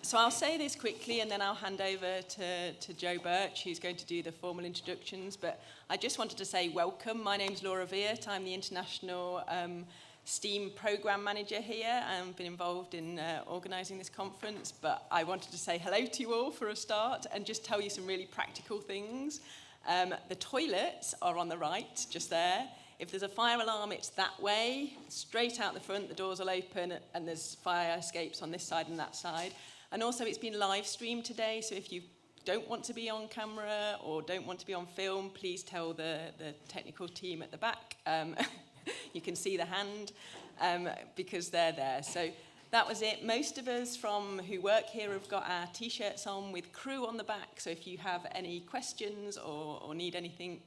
So I'll say this quickly and then I'll hand over to Joe Birch, who's going to do the formal introductions. But I just wanted to say welcome. My name's Laura Viert. I'm the International STEAM Programme Manager here. I've been involved in organising this conference. But I wanted to say hello to you all for a start and just tell you some really practical things. The toilets are on the right, just there. If there's a fire alarm, it's that way, straight out the front, the doors will open, and there's fire escapes on this side and that side. And also, it's been live streamed today, so if you don't want to be on camera or don't want to be on film, please tell the technical team at the back. You can see the hand, because they're there. So that was it. Most of us who work here have got our T-shirts on with crew on the back, so if you have any questions or need anything,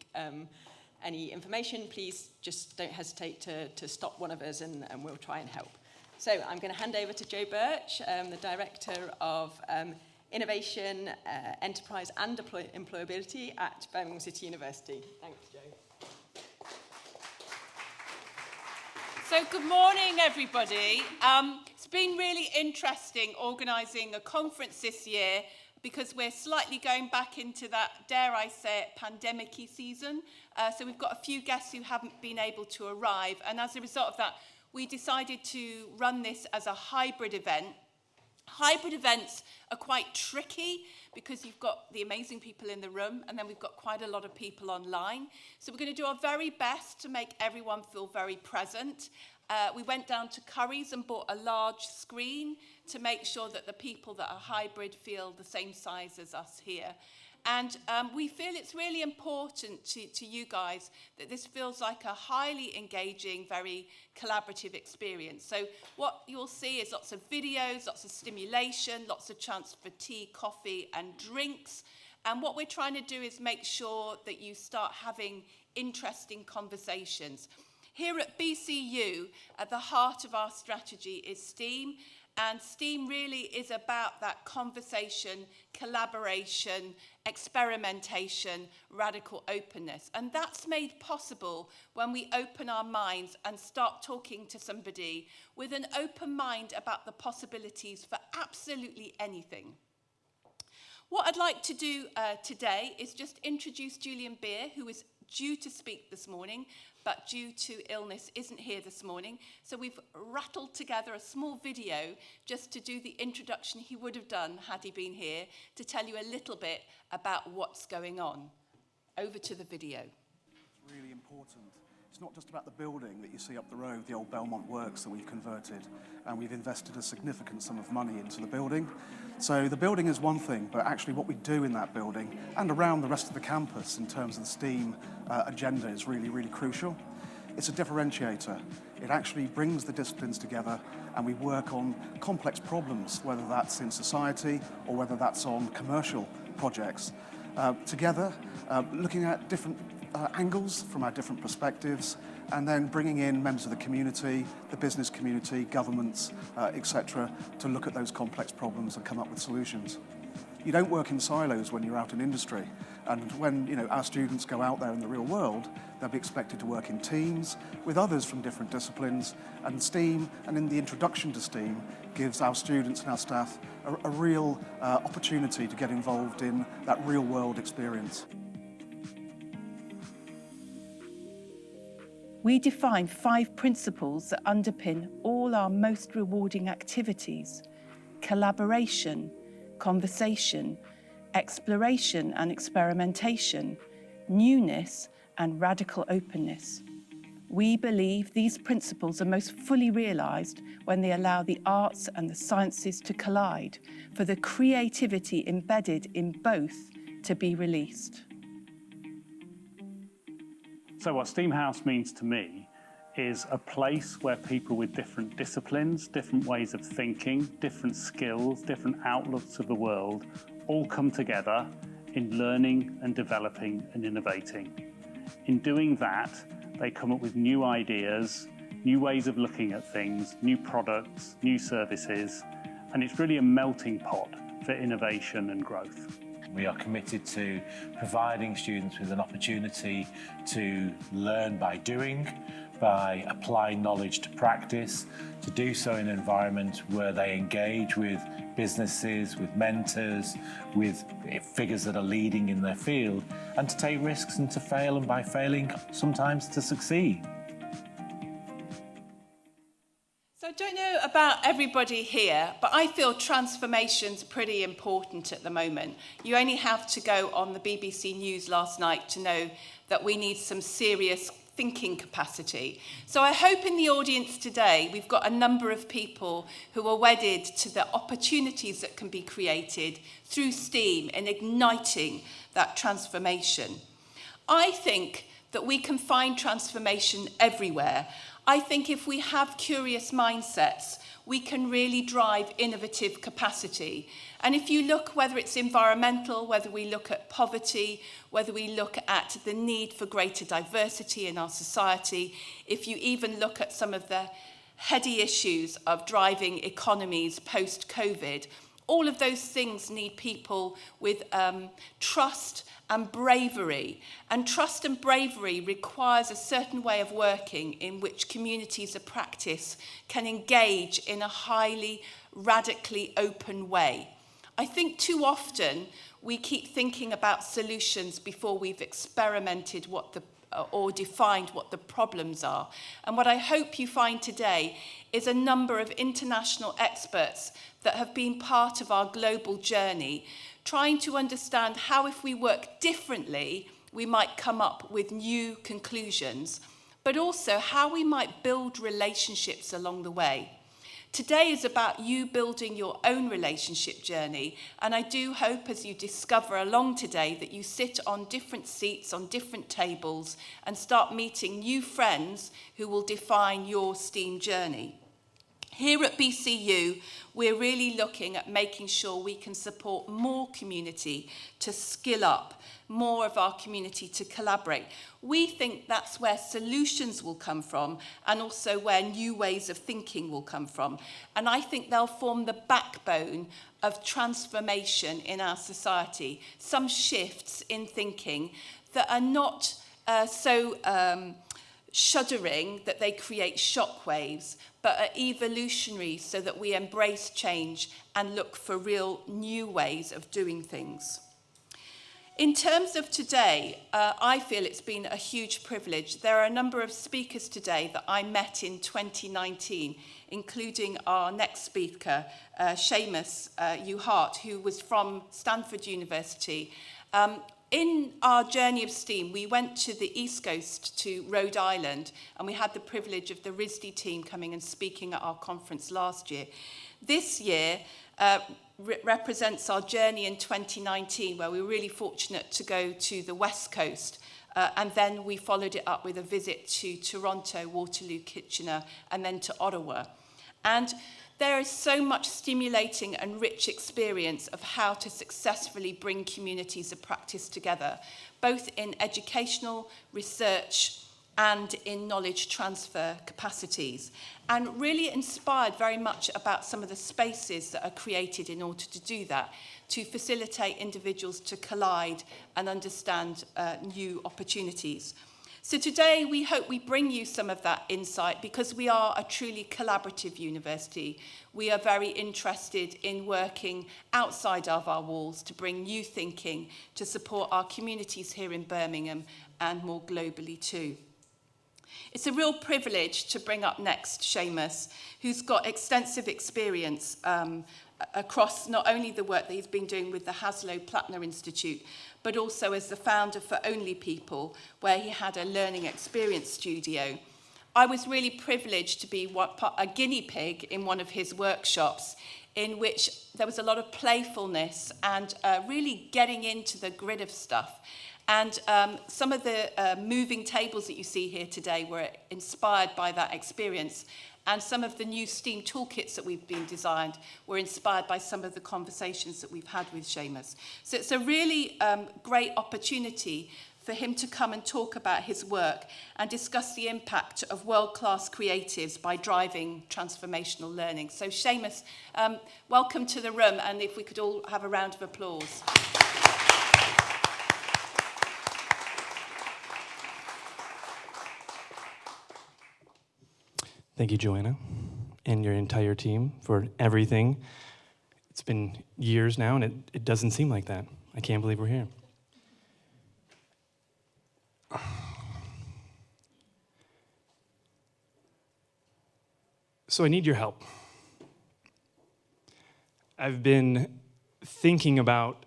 any information, please just don't hesitate to stop one of us and we'll try and help. So I'm going to hand over to Joe Birch, the Director of Innovation, Enterprise and Employability at Birmingham City University. Thanks, Joe. So good morning, everybody. It's been really interesting organising a conference this year because we're slightly going back into that, dare I say it, pandemic-y season. So we've got a few guests who haven't been able to arrive. And as a result of that, we decided to run this as a hybrid event. Hybrid events are quite tricky because you've got the amazing people in the room and then we've got quite a lot of people online. So we're going to do our very best to make everyone feel very present. We went down to Curry's and bought a large screen to make sure that the people that are hybrid feel the same size as us here. And we feel it's really important to you guys that this feels like a highly engaging, very collaborative experience. So what you'll see is lots of videos, lots of stimulation, lots of chance for tea, coffee and drinks. And what we're trying to do is make sure that you start having interesting conversations. Here at BCU, at the heart of our strategy is STEAM, and STEAM really is about that conversation, collaboration, experimentation, radical openness. And that's made possible when we open our minds and start talking to somebody with an open mind about the possibilities for absolutely anything. What I'd like to do today is just introduce Julian Beer, who is due to speak this morning, but due to illness isn't here this morning. So we've rattled together a small video just to do the introduction he would have done had he been here, to tell you a little bit about what's going on. Over to the video. It's really important. It's not just about the building that you see up the road, the old Belmont Works that we've converted, and we've invested a significant sum of money into the building. So the building is one thing, but actually what we do in that building and around the rest of the campus in terms of the STEAM agenda is really, really crucial. It's a differentiator. It actually brings the disciplines together and we work on complex problems, whether that's in society or whether that's on commercial projects. Together, looking at different angles from our different perspectives, and then bringing in members of the community, the business community, governments, etc., to look at those complex problems and come up with solutions. You don't work in silos when you're out in industry, and when our students go out there in the real world, they'll be expected to work in teams with others from different disciplines, and STEAM, and in the introduction to STEAM, gives our students and our staff a real opportunity to get involved in that real world experience. We define 5 principles that underpin all our most rewarding activities: collaboration, conversation, exploration and experimentation, newness and radical openness. We believe these principles are most fully realised when they allow the arts and the sciences to collide, for the creativity embedded in both to be released. So what STEAM House means to me is a place where people with different disciplines, different ways of thinking, different skills, different outlooks of the world all come together in learning and developing and innovating. In doing that, they come up with new ideas, new ways of looking at things, new products, new services, and it's really a melting pot for innovation and growth. We are committed to providing students with an opportunity to learn by doing, by applying knowledge to practice, to do so in an environment where they engage with businesses, with mentors, with figures that are leading in their field, and to take risks and to fail, and by failing, sometimes to succeed. So I don't know about everybody here, but I feel transformation's pretty important at the moment. You only have to go on the BBC News last night to know that we need some serious thinking capacity. So I hope in the audience today we've got a number of people who are wedded to the opportunities that can be created through STEAM in igniting that transformation. I think that we can find transformation everywhere. I think if we have curious mindsets, we can really drive innovative capacity. And if you look, whether it's environmental, whether we look at poverty, whether we look at the need for greater diversity in our society, if you even look at some of the heady issues of driving economies post-COVID, all of those things need people with trust and bravery. And trust and bravery requires a certain way of working in which communities of practice can engage in a highly, radically open way. I think too often we keep thinking about solutions before we've experimented or defined what the problems are. And what I hope you find today is a number of international experts that have been part of our global journey, trying to understand how, if we work differently, we might come up with new conclusions, but also how we might build relationships along the way. Today is about you building your own relationship journey, and I do hope as you discover along today that you sit on different seats, on different tables, and start meeting new friends who will define your STEAM journey. Here at BCU, we're really looking at making sure we can support more community to skill up, more of our community to collaborate. We think that's where solutions will come from, and also where new ways of thinking will come from. And I think they'll form the backbone of transformation in our society. Some shifts in thinking that are not shuddering that they create shockwaves, but are evolutionary so that we embrace change and look for real new ways of doing things. In terms of today, I feel it's been a huge privilege. There are a number of speakers today that I met in 2019, including our next speaker, Seamus Harte, who was from Stanford University. In our journey of STEAM, we went to the East Coast, to Rhode Island, and we had the privilege of the RISD team coming and speaking at our conference last year. This year represents our journey in 2019, where we were really fortunate to go to the West Coast, and then we followed it up with a visit to Toronto, Waterloo, Kitchener, and then to Ottawa. And there is so much stimulating and rich experience of how to successfully bring communities of practice together, both in educational, research, and in knowledge transfer capacities, and really inspired very much about some of the spaces that are created in order to do that, to facilitate individuals to collide and understand new opportunities. So today we hope we bring you some of that insight, because we are a truly collaborative university. We are very interested in working outside of our walls to bring new thinking to support our communities here in Birmingham and more globally too. It's a real privilege to bring up next Seamus, who's got extensive experience across not only the work that he's been doing with the Haslow Plattner Institute, but also as the founder for Only People, where he had a learning experience studio. I was really privileged to be a guinea pig in one of his workshops, in which there was a lot of playfulness and really getting into the grid of stuff. And some of the moving tables that you see here today were inspired by that experience. And some of the new STEAM toolkits that we've been designed were inspired by some of the conversations that we've had with Seamus. So it's a really great opportunity for him to come and talk about his work and discuss the impact of world-class creatives by driving transformational learning. So Seamus, welcome to the room, and if we could all have a round of applause. Thank you, Joanna, and your entire team for everything. It's been years now, and it doesn't seem like that. I can't believe we're here. So I need your help. I've been thinking about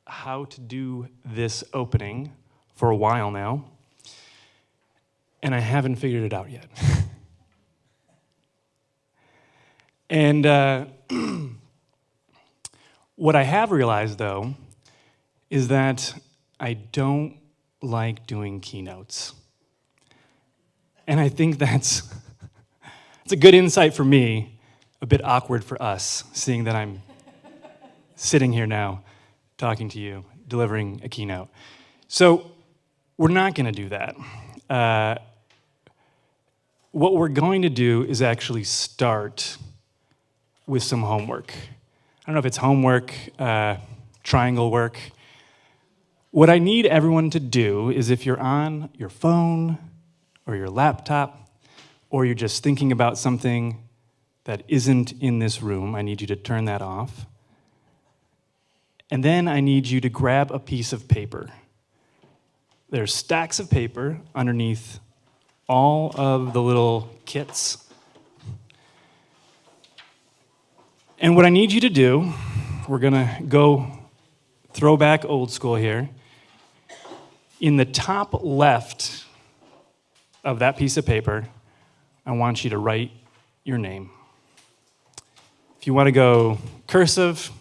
how to do this opening for a while now, and I haven't figured it out yet. And what I have realized, though, is that I don't like doing keynotes. And I think that's it's a good insight for me, a bit awkward for us, seeing that I'm sitting here now talking to you, delivering a keynote. So we're not going to do that. What we're going to do is actually start with some homework. I don't know if it's homework, triangle work. What I need everyone to do is, if you're on your phone or your laptop, or you're just thinking about something that isn't in this room, I need you to turn that off. And then I need you to grab a piece of paper. There's stacks of paper underneath all of the little kits. And what I need you to do, we're gonna go throwback old school here. In the top left of that piece of paper, I want you to write your name. If you want to go cursive,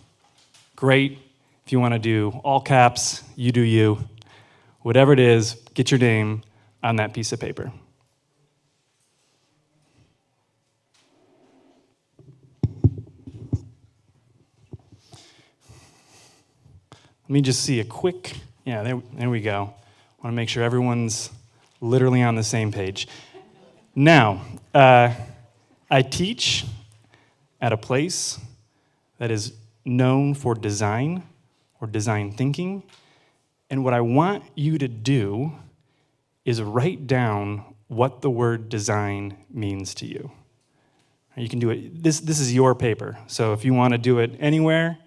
great. If you want to do all caps, you do you. Whatever it is, get your name on that piece of paper. Let me just see a quick, there we go. I want to make sure everyone's literally on the same page. Now, I teach at a place that is known for design or design thinking, and what I want you to do is write down what the word design means to you. You can do it, this is your paper, so if you want to do it anywhere,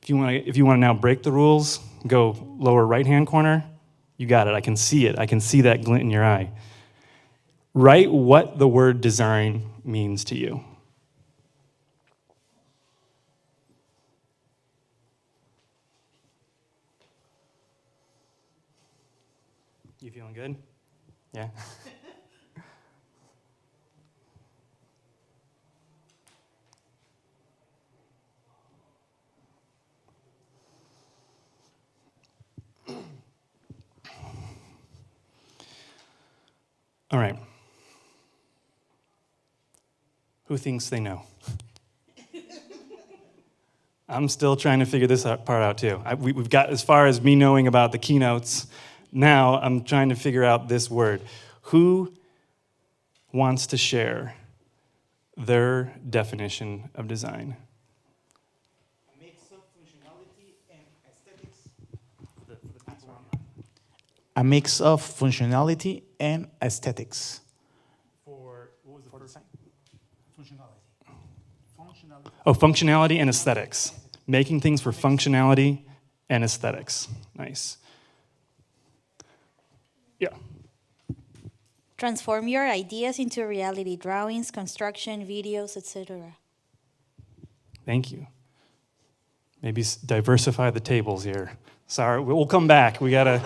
if you want to now break the rules, go lower right-hand corner, you got it. I can see it. I can see that glint in your eye. Write what the word design means to you. You feeling good? Yeah? All right. Who thinks they know? I'm still trying to figure this part out too. We've got as far as me knowing about the keynotes. Now I'm trying to figure out this word. Who wants to share their definition of design? A mix of functionality and aesthetics. A mix of functionality and aesthetics. For what was the first? Functionality. Oh, functionality and aesthetics. Making things for functionality and aesthetics. Nice. Yeah. Transform your ideas into reality, drawings, construction, videos, etc. Thank you. Maybe diversify the tables here. Sorry, we'll come back. We gotta.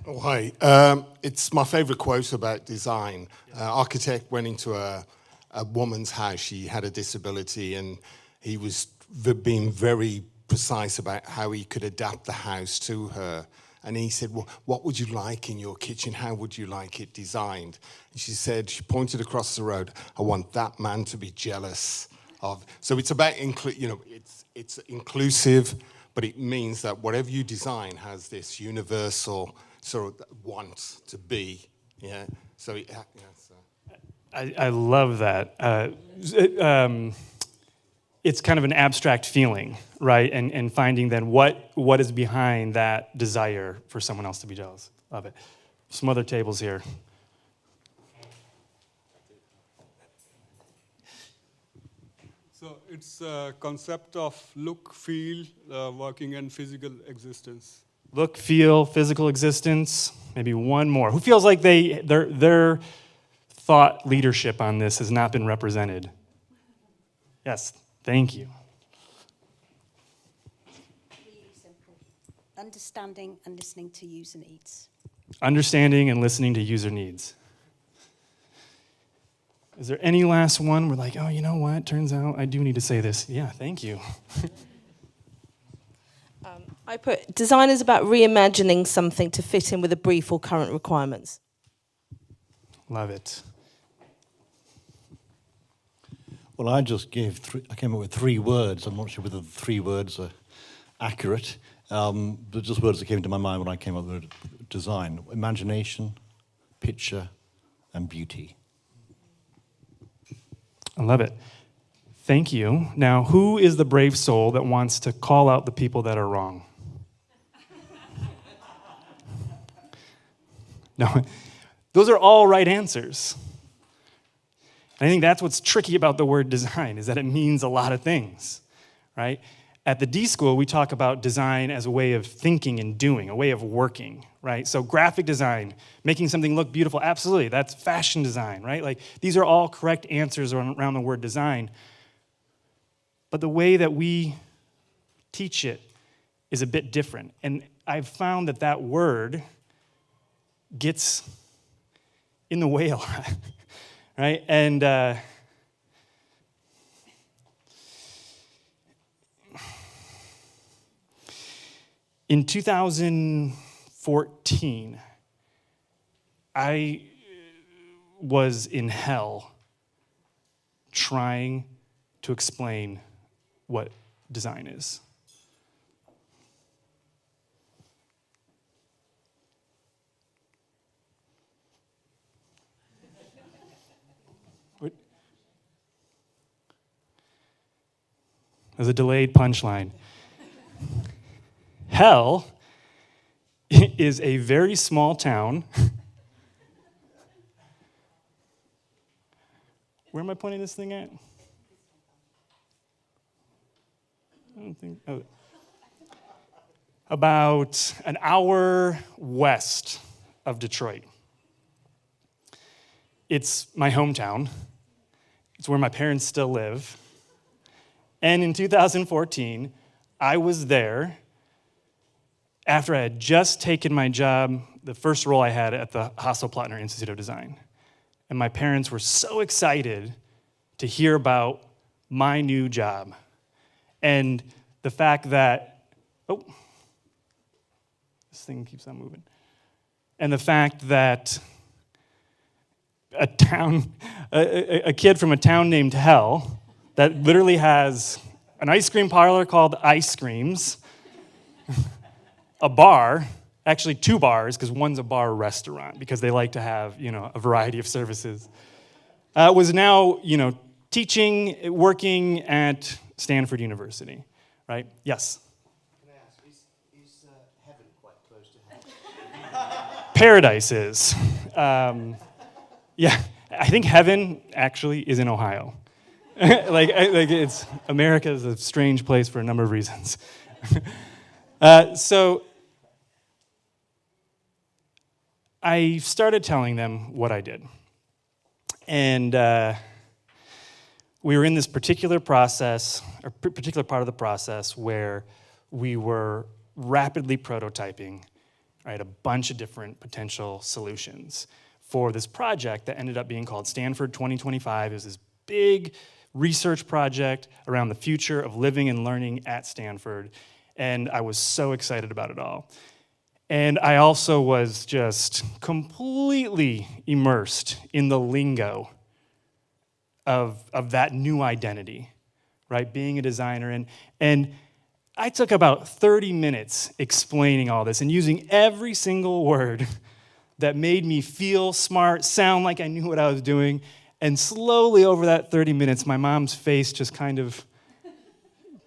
Oh, hi. It's my favorite quote about design. Architect went into a woman's house. She had a disability, and he was being very precise about how he could adapt the house to her. And he said, well, what would you like in your kitchen? How would you like it designed? And she said, she pointed across the road, I want that man to be jealous of. So it's about, it's inclusive, but it means that whatever you design has this universal sort of want to be. Yeah. So, I love that. It's kind of an abstract feeling, right? And finding then what is behind that desire for someone else to be jealous of it. Some other tables here. So it's a concept of look, feel, working, and physical existence. Look, feel, physical existence. Maybe one more. Who feels like their thought leadership on this has not been represented? Yes, thank you. Really simple. Understanding and listening to user needs. Understanding and listening to user needs. Is there any last one? We're like, oh, you know what? Turns out I do need to say this. Yeah, thank you. I put, design is about reimagining something to fit in with a brief or current requirements. Love it. Well, I just I came up with 3 words. I'm not sure whether the 3 words are accurate. They're just words that came to my mind when I came up with design. Imagination, picture, and beauty. I love it. Thank you. Now, who is the brave soul that wants to call out the people that are wrong? No, those are all right answers. I think that's what's tricky about the word design, is that it means a lot of things, right? At the D School, we talk about design as a way of thinking and doing, a way of working, right? So graphic design, making something look beautiful, absolutely, that's fashion design, right? Like, these are all correct answers around the word design. But the way that we teach it is a bit different. And I've found that that word gets in the way a lot, right? And in 2014, I was in hell trying to explain what design is. There's a delayed punchline. Hell is a very small town. Where am I pointing this thing at? I don't think. Oh. About an hour west of Detroit. It's my hometown. It's where my parents still live. And in 2014, I was there after I had just taken my job, the first role I had at the Hasso-Plattner Institute of Design. And my parents were so excited to hear about my new job. And the fact that, oh, this thing keeps on moving. And the fact that a kid from a town named Hell, that literally has an ice cream parlor called Ice Creams, a bar, actually 2 bars, because one's a bar restaurant, because they like to have, a variety of services, was now, teaching, working at Stanford University, right? Yes? Can I ask, is heaven quite close to hell? Paradise is. Yeah, I think heaven actually is in Ohio. like it's America is a strange place for a number of reasons. So I started telling them what I did. And we were in this particular process, or particular part of the process, where we were rapidly prototyping, right, a bunch of different potential solutions for this project that ended up being called Stanford 2025. It was this big research project around the future of living and learning at Stanford. And I was so excited about it all. And I also was just completely immersed in the lingo of that new identity, right? Being a designer. And I took about 30 minutes explaining all this and using every single word that made me feel smart, sound like I knew what I was doing. And slowly over that 30 minutes, my mom's face just kind of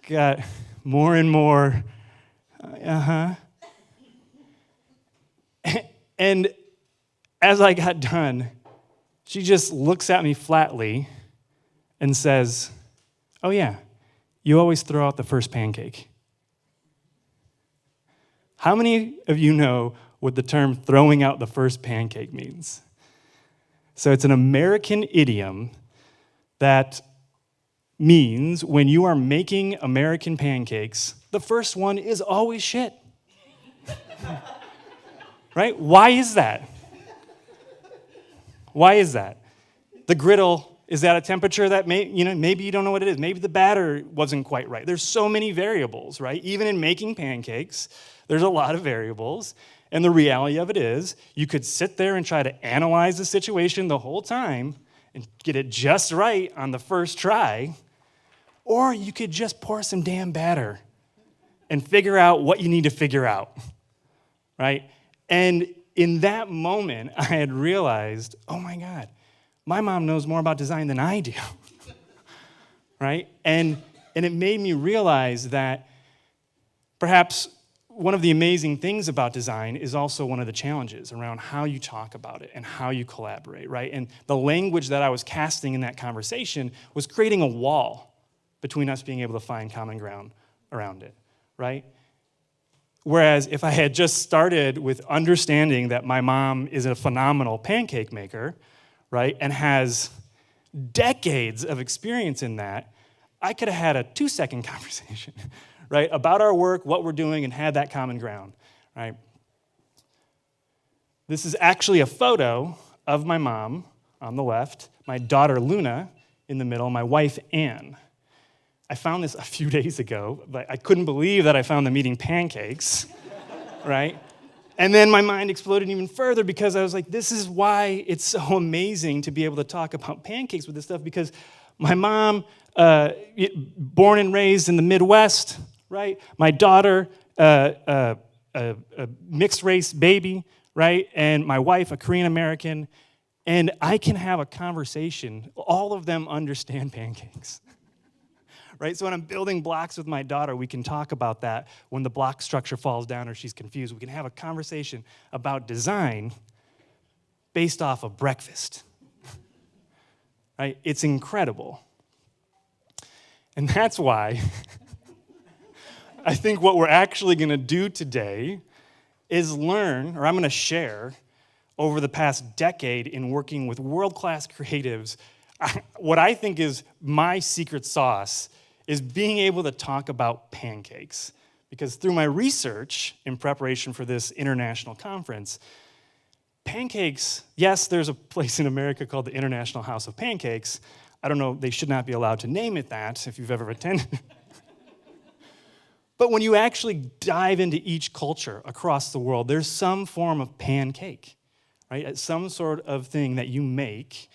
got more and more, And as I got done, she just looks at me flatly and says, Oh yeah, you always throw out the first pancake. How many of you know what the term throwing out the first pancake means? So it's an American idiom that means when you are making American pancakes, the first one is always shit. Right? Why is that? Why is that? The griddle is at a temperature that maybe you don't know what it is. Maybe the batter wasn't quite right. There's so many variables, right? Even in making pancakes, there's a lot of variables. And the reality of it is, you could sit there and try to analyze the situation the whole time and get it just right on the first try, or you could just pour some damn batter and figure out what you need to figure out, right? And in that moment, I had realized, oh my God, my mom knows more about design than I do, right? And it made me realize that perhaps one of the amazing things about design is also one of the challenges around how you talk about it and how you collaborate, right? And the language that I was casting in that conversation was creating a wall between us being able to find common ground around it, right? Whereas if I had just started with understanding that my mom is a phenomenal pancake maker, right, and has decades of experience in that, I could have had a 2-second conversation, right, about our work, what we're doing, and had that common ground, right? This is actually a photo of my mom on the left, my daughter Luna in the middle, my wife Anne. I found this a few days ago, but I couldn't believe that I found them eating pancakes, right? And then my mind exploded even further because I was like, this is why it's so amazing to be able to talk about pancakes with this stuff, because my mom, born and raised in the Midwest, right? My daughter, a mixed race baby, right? And my wife, a Korean American. And I can have a conversation. All of them understand pancakes. Right? So when I'm building blocks with my daughter, we can talk about that. When the block structure falls down or she's confused, we can have a conversation about design based off of breakfast. Right? It's incredible. And that's why I think what we're actually going to do today is learn, or I'm going to share, over the past decade in working with world-class creatives, what I think is my secret sauce is being able to talk about pancakes. Because through my research in preparation for this international conference, pancakes, yes, there's a place in America called the International House of Pancakes. I don't know, they should not be allowed to name it that if you've ever attended. But when you actually dive into each culture across the world, there's some form of pancake, right? It's some sort of thing that you make,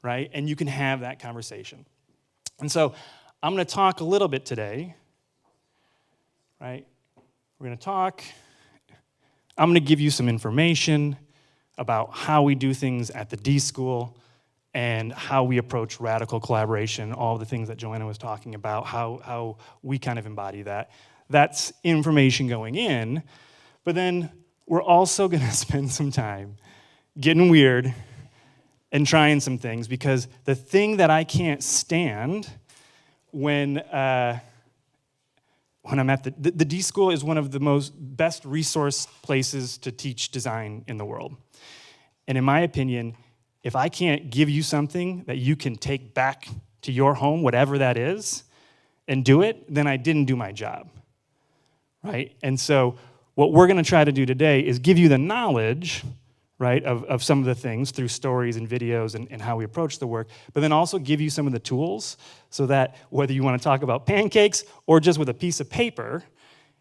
right? And you can have that conversation. And so I'm going to talk a little bit today, right? We're going to talk. I'm going to give you some information about how we do things at the D School and how we approach radical collaboration, all the things that Joanna was talking about, how we kind of embody that. That's information going in, but then we're also going to spend some time getting weird and trying some things, because the thing that I can't stand when I'm at the D School is one of the best resource places to teach design in the world. And in my opinion, if I can't give you something that you can take back to your home, whatever that is, and do it, then I didn't do my job, right? And so what we're going to try to do today is give you the knowledge, right, of some of the things through stories and videos and how we approach the work, but then also give you some of the tools so that whether you want to talk about pancakes or just with a piece of paper,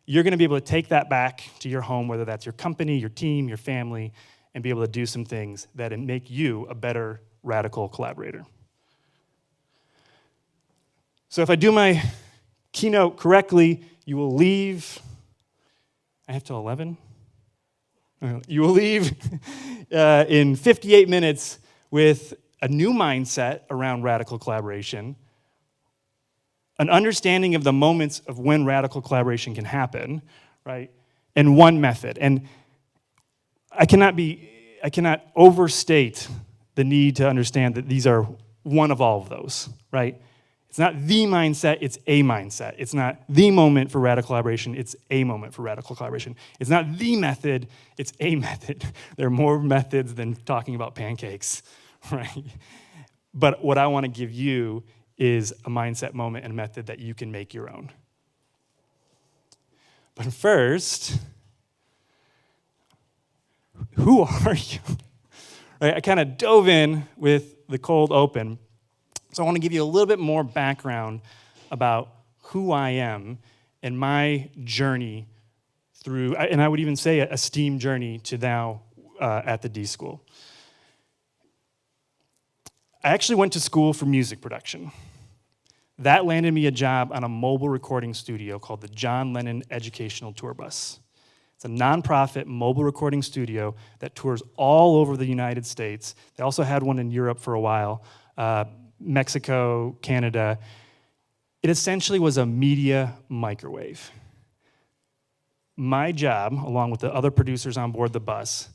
you're going to be able to take that back to your home, whether that's your company, your team, your family, and be able to do some things that make you a better radical collaborator. So if I do my keynote correctly, you will leave, I have till 11? You will leave in 58 minutes with a new mindset around radical collaboration, an understanding of the moments of when radical collaboration can happen, right? And one method. And I cannot overstate the need to understand that these are one of all of those, right? It's not the mindset, it's a mindset. It's not the moment for radical collaboration, it's a moment for radical collaboration. It's not the method, it's a method. There are more methods than talking about pancakes, right? But what I want to give you is a mindset moment and a method that you can make your own. But first, who are you? Right, I kind of dove in with the cold open. So I want to give you a little bit more background about who I am and my journey through, and I would even say a STEAM journey to now at the D School. I actually went to school for music production. That landed me a job on a mobile recording studio called the John Lennon Educational Tour Bus. It's a nonprofit mobile recording studio that tours all over the United States. They also had one in Europe for a while, Mexico, Canada. It essentially was a media microwave. My job, along with the other producers on board the bus,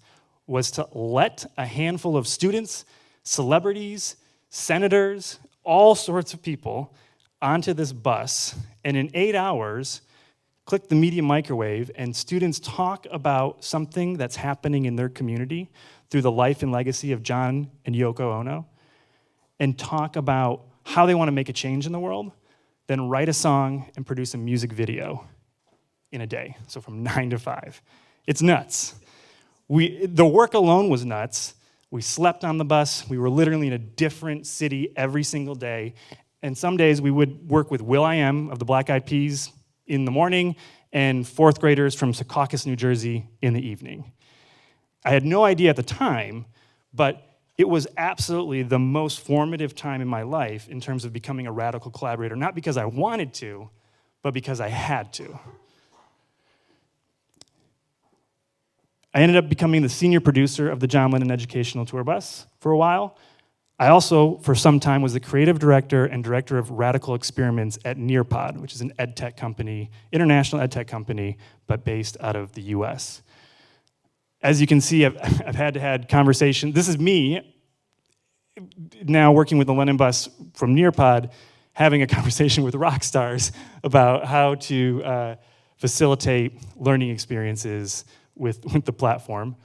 was to let a handful of students, celebrities, senators, all sorts of people onto this bus, and in 8 hours, click the media microwave, and students talk about something that's happening in their community through the life and legacy of John and Yoko Ono, and talk about how they want to make a change in the world, then write a song and produce a music video in a day, so from 9 to 5. It's nuts. The work alone was nuts. We slept on the bus. We were literally in a different city every single day, and some days we would work with will.i.am of the Black Eyed Peas in the morning and fourth graders from Secaucus, New Jersey in the evening. I had no idea at the time, but it was absolutely the most formative time in my life in terms of becoming a radical collaborator, not because I wanted to, but because I had to. I ended up becoming the senior producer of the John Lennon Educational Tour Bus for a while. I also, for some time, was the creative director and director of radical experiments at Nearpod, which is an ed tech company, international ed tech company, but based out of the US. As you can see, I've had conversations. This is me now working with the Lennon Bus from Nearpod, having a conversation with rock stars about how to facilitate learning experiences with the platform,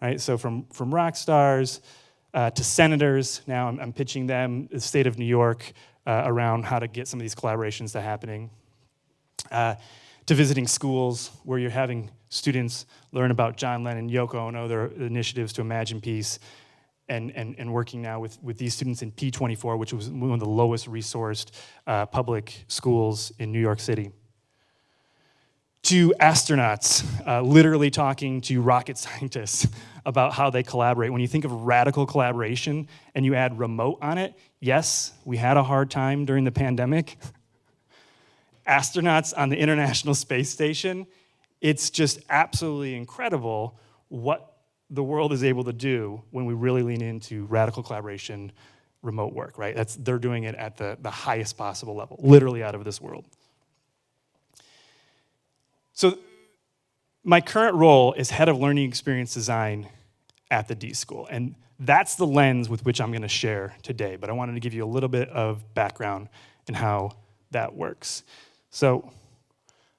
right? So from rock stars to senators, now I'm pitching them, the state of New York, around how to get some of these collaborations to happening, to visiting schools where you're having students learn about John Lennon, Yoko Ono, their initiatives to imagine peace, and working now with these students in P24, which was one of the lowest resourced public schools in New York City. To astronauts, literally talking to rocket scientists about how they collaborate. When you think of radical collaboration and you add remote on it, yes, we had a hard time during the pandemic. Astronauts on the International Space Station, it's just absolutely incredible what the world is able to do when we really lean into radical collaboration, remote work, right? They're doing it at the highest possible level, literally out of this world. So my current role is head of learning experience design at the D School, and that's the lens with which I'm going to share today, but I wanted to give you a little bit of background in how that works. So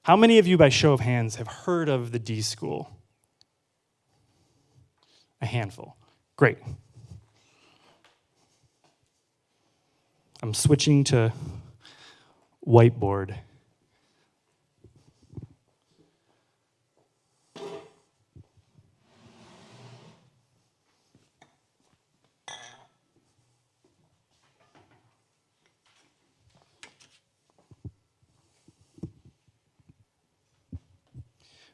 how many of you, by show of hands, have heard of the D School? A handful. Great. I'm switching to whiteboard.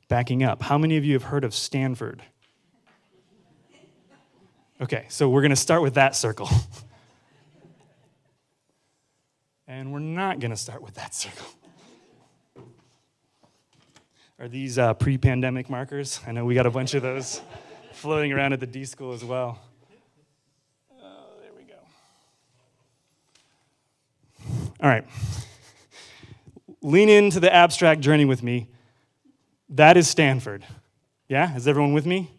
Backing up, how many of you have heard of Stanford? Okay, so we're going to start with that circle. And we're not going to start with that circle. Are these pre-pandemic markers? I know we got a bunch of those floating around at the D School as well. There we go. All right. Lean into the abstract journey with me. That is Stanford. Yeah? Is everyone with me?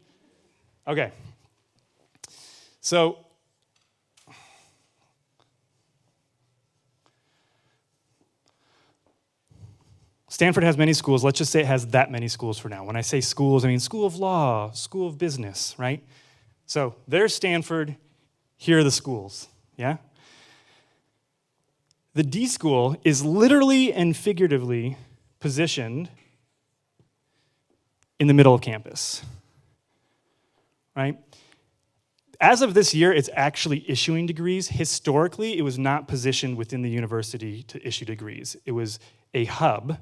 Okay. So, Stanford has many schools. Let's just say it has that many schools for now. When I say schools, I mean School of Law, School of Business, right? So there's Stanford, here are the schools, yeah? The D School is literally and figuratively positioned in the middle of campus, right? As of this year, it's actually issuing degrees. Historically, it was not positioned within the university to issue degrees. It was a hub,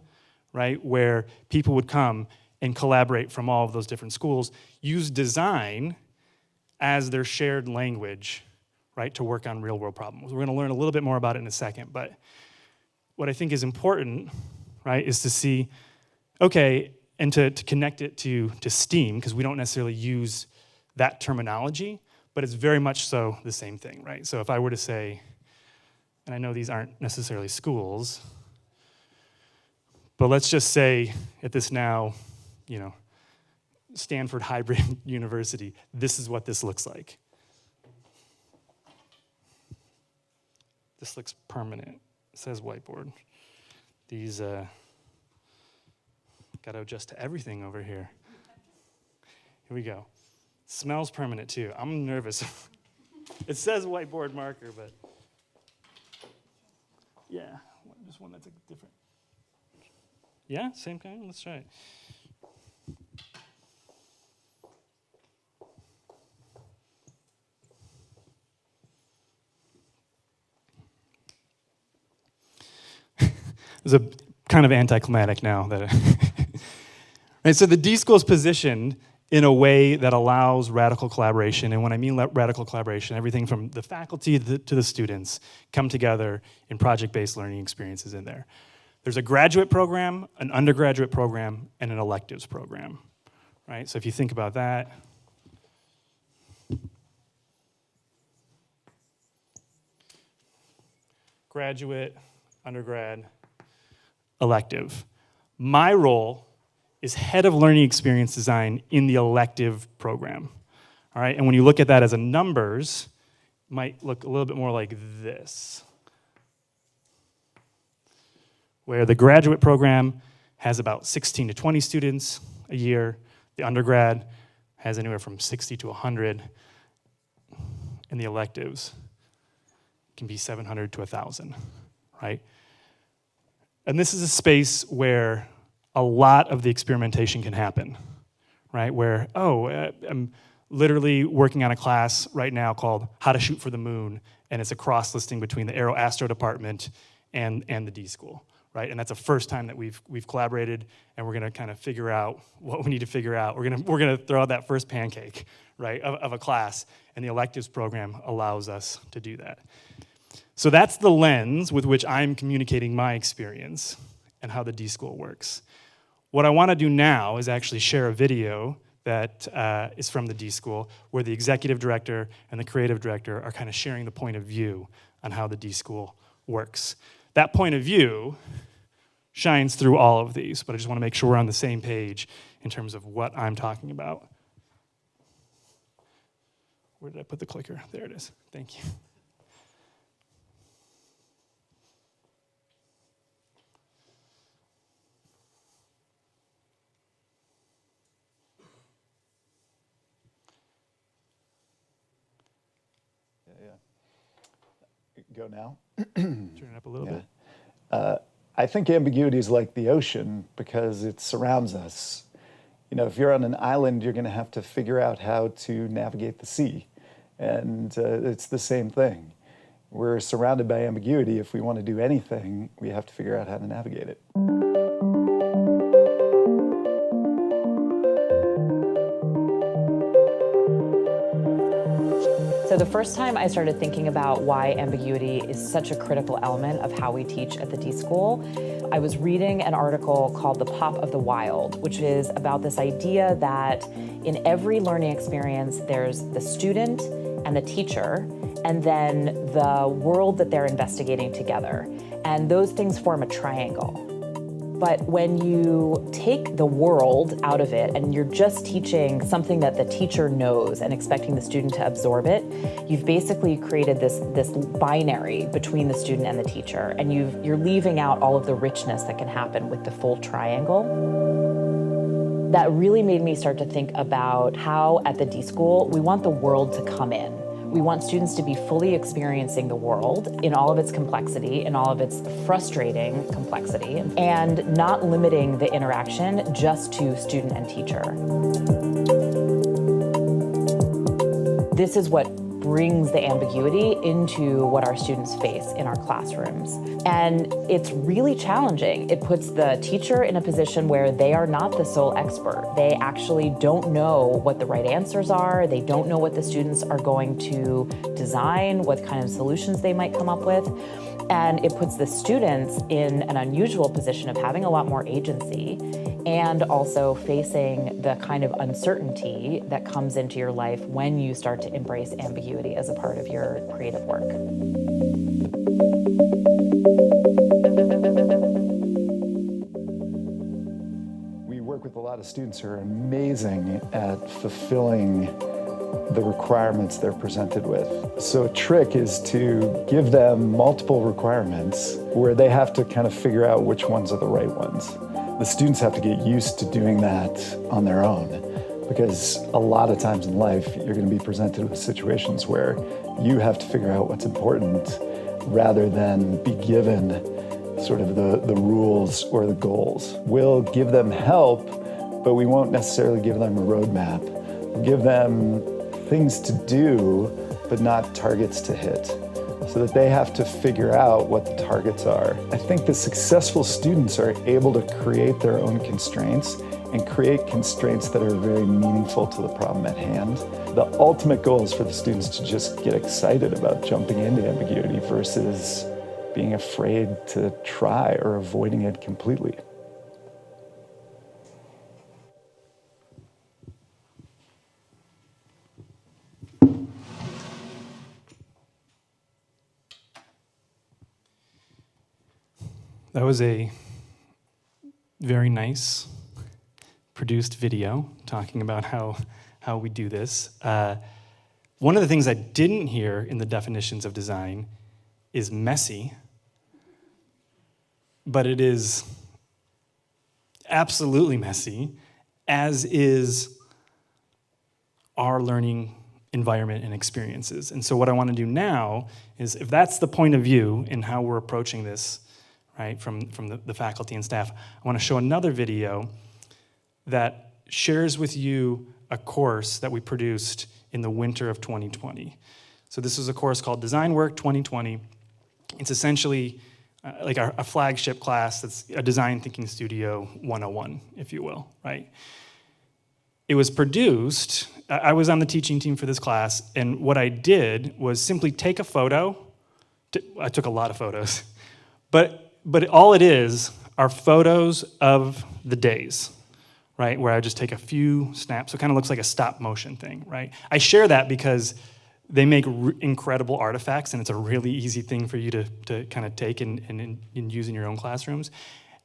right, where people would come and collaborate from all of those different schools, use design as their shared language, right, to work on real-world problems. We're going to learn a little bit more about it in a second, but what I think is important, right, is to see, okay, and to connect it to STEAM, because we don't necessarily use that terminology, but it's very much so the same thing, right? So if I were to say, and I know these aren't necessarily schools, but let's just say at this now, you know, Stanford Hybrid University, this is what this looks like. This looks permanent. It says whiteboard. These, gotta adjust to everything over here. Here we go. Smells permanent too. I'm nervous. It says whiteboard marker, but yeah, just one that's different. Yeah, same kind? Let's try it. It's a kind of anticlimactic now that right, so the D School is positioned in a way that allows radical collaboration. And when I mean radical collaboration, everything from the faculty to the students come together in project-based learning experiences in there. There's a graduate program, an undergraduate program, and an electives program, right? So if you think about that, graduate, undergrad, elective. My role is head of learning experience design in the elective program, all right? And when you look at that as a numbers, it might look a little bit more like this, where the graduate program has about 16 to 20 students a year. The undergrad has anywhere from 60 to 100. And the electives can be 700 to 1,000, right? And this is a space where a lot of the experimentation can happen, right? Where, I'm literally working on a class right now called How to Shoot for the Moon, and it's a cross-listing between the Aero Astro Department and the D School, right? And that's the first time that we've collaborated, and we're gonna kind of figure out what we need to figure out. We're gonna throw out that first pancake, right, of a class, and the electives program allows us to do that. So that's the lens with which I'm communicating my experience and how the D School works. What I want to do now is actually share a video that is from the D School, where the executive director and the creative director are kind of sharing the point of view on how the D School works. That point of view shines through all of these, but I just want to make sure we're on the same page in terms of what I'm talking about. Where did I put the clicker? There it is. Thank you. Go now. Turn it up a little bit. I think ambiguity is like the ocean because it surrounds us. You know, if you're on an island, you're going to have to figure out how to navigate the sea. And it's the same thing. We're surrounded by ambiguity. If we want to do anything, we have to figure out how to navigate it. So the first time I started thinking about why ambiguity is such a critical element of how we teach at the D School, I was reading an article called The Pop of the Wild, which is about this idea that in every learning experience, there's the student and the teacher, and then the world that they're investigating together. And those things form a triangle. But when you take the world out of it and you're just teaching something that the teacher knows and expecting the student to absorb it, you've basically created this binary between the student and the teacher, and you're leaving out all of the richness that can happen with the full triangle. That really made me start to think about how at the D School we want the world to come in. We want students to be fully experiencing the world in all of its complexity, in all of its frustrating complexity, and not limiting the interaction just to student and teacher. This is what brings the ambiguity into what our students face in our classrooms. And it's really challenging. It puts the teacher in a position where they are not the sole expert. They actually don't know what the right answers are. They don't know what the students are going to design, what kind of solutions they might come up with. And it puts the students in an unusual position of having a lot more agency and also facing the kind of uncertainty that comes into your life when you start to embrace ambiguity as a part of your creative work. We work with a lot of students who are amazing at fulfilling the requirements they're presented with. So a trick is to give them multiple requirements where they have to kind of figure out which ones are the right ones. The students have to get used to doing that on their own, because a lot of times in life you're going to be presented with situations where you have to figure out what's important rather than be given sort of the rules or the goals. We'll give them help, but we won't necessarily give them a roadmap. We'll give them things to do, but not targets to hit, so that they have to figure out what the targets are. I think the successful students are able to create their own constraints and create constraints that are very meaningful to the problem at hand. The ultimate goal is for the students to just get excited about jumping into ambiguity versus being afraid to try or avoiding it completely. That was a very nice produced video talking about how we do this. One of the things I didn't hear in the definitions of design is messy, but it is absolutely messy, as is our learning environment and experiences. And so what I want to do now is, if that's the point of view in how we're approaching this, right, from the faculty and staff, I want to show another video that shares with you a course that we produced in the winter of 2020. So this is a course called Design Work 2020. It's essentially like a flagship class that's a design thinking studio 101, if you will, right? It was produced, I was on the teaching team for this class, and what I did was simply take a photo. I took a lot of photos, but all it is are photos of the days, right? Where I just take a few snaps. So it kind of looks like a stop motion thing, right? I share that because they make incredible artifacts, and it's a really easy thing for you to kind of take and use in your own classrooms.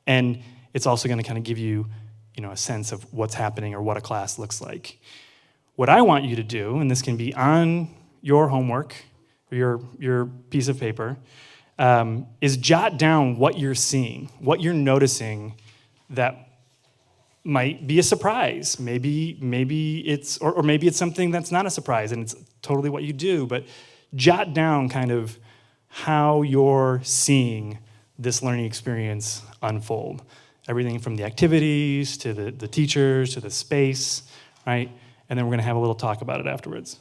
And it's also going to kind of give you, a sense of what's happening or what a class looks like. What I want you to do, and this can be on your homework or your piece of paper, is jot down what you're seeing, what you're noticing that might be a surprise. Maybe it's, or maybe it's something that's not a surprise and it's totally what you do, but jot down kind of how you're seeing this learning experience unfold. Everything from the activities to the teachers to the space, right? And then we're gonna have a little talk about it afterwards.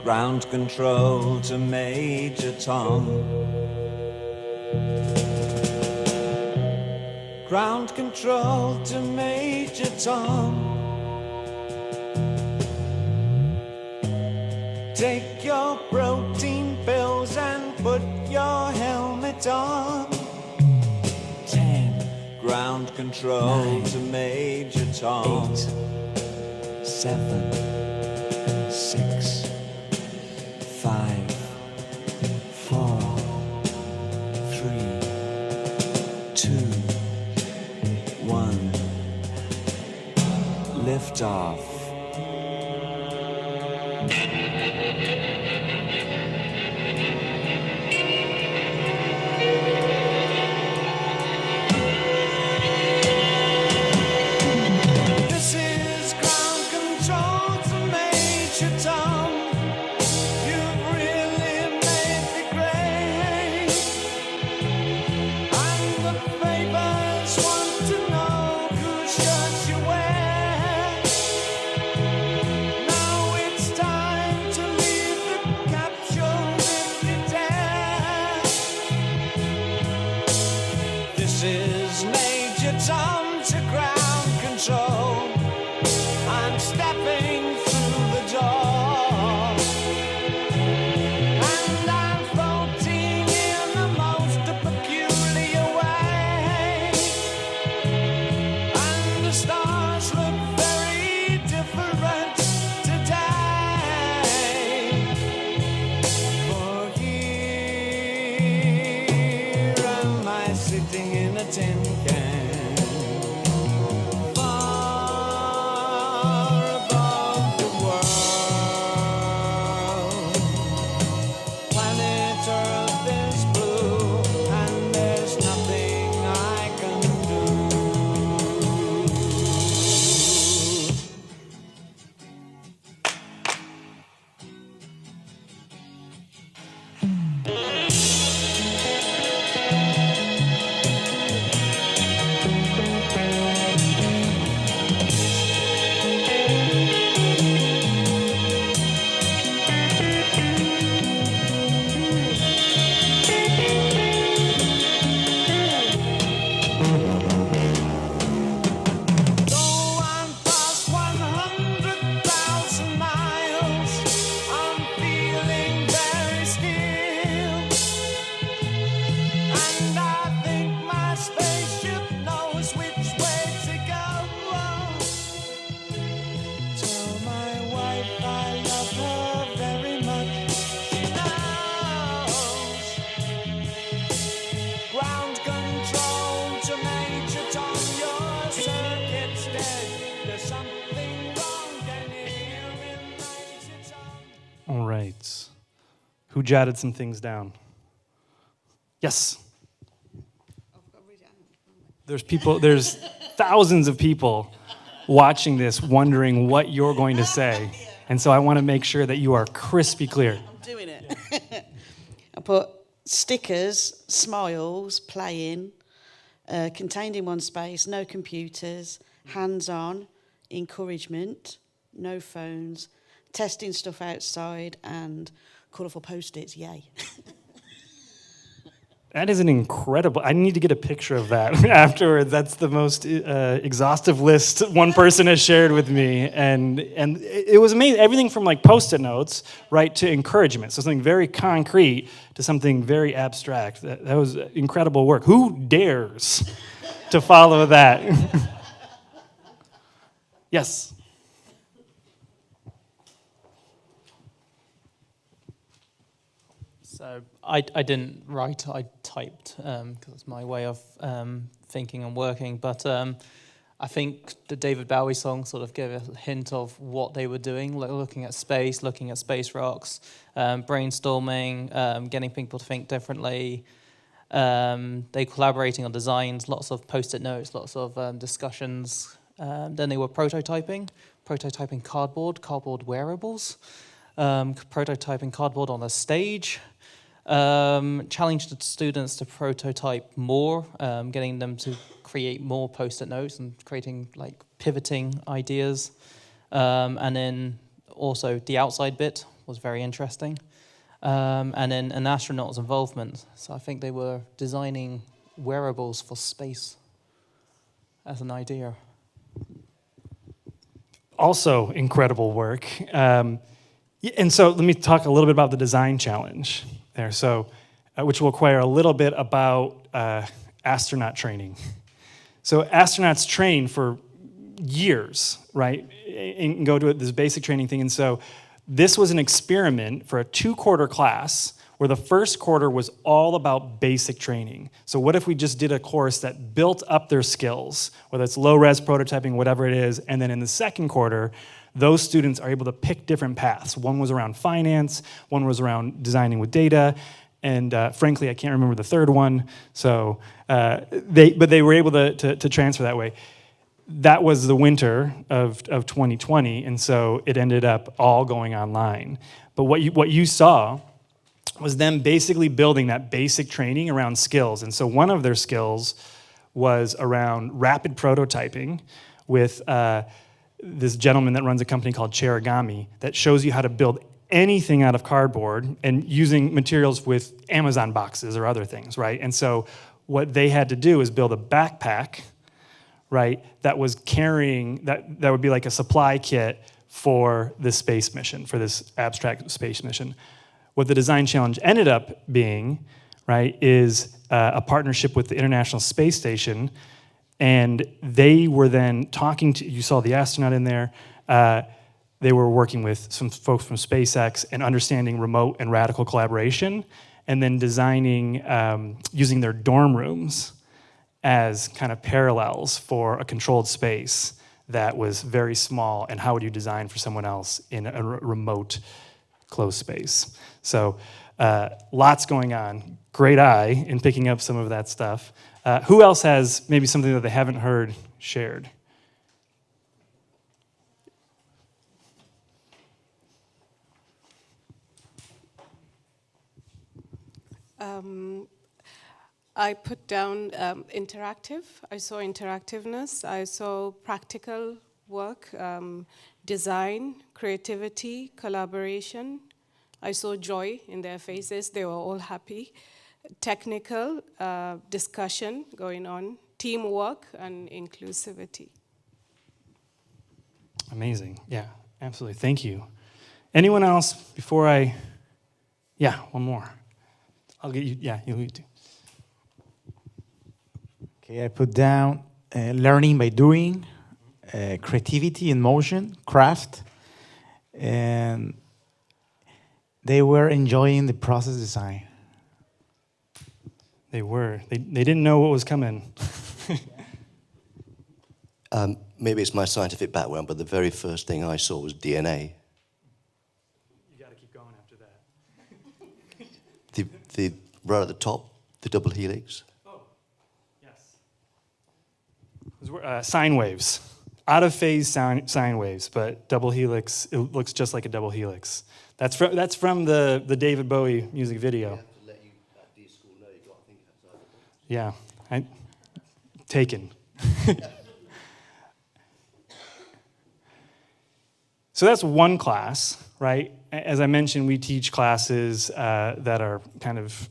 Ground control to Major Tom. Ground control to Major Tom. Take your protein pills and put your helmet on. 10. Ground control 9, to Major Tom. 8, 7, 6, 5, 4, 3, 2, 1. Lift off. This is ground control to Major Tom. You've really made the grade. And the papers want to know whose shirt you wear. Now it's time to leave the capsule if you dare. This is Major Tom to ground control. I'm stepping through the door, and I'm floating in the most peculiar way. And the stars look very different today. For here am I sitting in a tin can. All right. Who jotted some things down? Yes. There's thousands of people watching this wondering what you're going to say. And so I want to make sure that you are crispy clear. I'm doing it. I put stickers, smiles, playing, contained in one space, no computers, hands-on, encouragement, no phones, testing stuff outside, and colourful post-its, yay. That is an incredible. I need to get a picture of that afterwards. That's the most exhaustive list one person has shared with me, and it was amazing. Everything from like post-it notes, right, to encouragement. So something very concrete to something very abstract. That was incredible work. Who dares to follow that? Yes. So I didn't write, I typed, because it's my way of thinking and working. But I think the David Bowie song sort of gave a hint of what they were doing, looking at space rocks, brainstorming, getting people to think differently. They collaborating on designs, lots of post-it notes, lots of discussions. Then they were prototyping cardboard wearables, prototyping cardboard on a stage. Challenged the students to prototype more, getting them to create more post-it notes and creating like pivoting ideas. And then also the outside bit, was very interesting. And then an astronaut's involvement. So I think they were designing wearables for space as an idea. Also incredible work. And so let me talk a little bit about the design challenge there. So, which will require a little bit about astronaut training. So astronauts train for years, right? And go to this basic training thing. And so this was an experiment for a 2-quarter class where the first quarter was all about basic training. So what if we just did a course that built up their skills, whether it's low-res prototyping, whatever it is, and then in the second quarter, those students are able to pick different paths. One was around finance, one was around designing with data, and frankly, I can't remember the third one. So, they were able to transfer that way. That was the winter of 2020, and so it ended up all going online. But what you saw was them basically building that basic training around skills. And so one of their skills was around rapid prototyping with this gentleman that runs a company called Cherigami that shows you how to build anything out of cardboard and using materials with Amazon boxes or other things, right? And so what they had to do is build a backpack, right, that was carrying, that would be like a supply kit for this space mission, for this abstract space mission. What the design challenge ended up being, right, is a partnership with the International Space Station, and they were then talking to, you saw the astronaut in there, they were working with some folks from SpaceX and understanding remote and radical collaboration, and then designing, using their dorm rooms as kind of parallels for a controlled space that was very small, and how would you design for someone else in a remote, closed space. So lots going on. Great eye in picking up some of that stuff. Who else has maybe something that they haven't heard shared? I put down interactive. I saw interactiveness. I saw practical work, design, creativity, collaboration. I saw joy in their faces. They were all happy. Technical discussion going on, teamwork, and inclusivity. Amazing. Yeah, absolutely. Thank you. Anyone else before I... Yeah, one more. I'll get you... Yeah, you too. Okay, I put down learning by doing, creativity in motion, craft, and they were enjoying the process design. They were. They didn't know what was coming. Maybe it's my scientific background, but the very first thing I saw was DNA. You got to keep going after that. The right at the top, the double helix. Oh, yes. Those were, sine waves. Out of phase sine waves, but double helix, it looks just like a double helix. That's from the David Bowie music video. Yeah, taken. So that's one class, right? As I mentioned, we teach classes that are kind of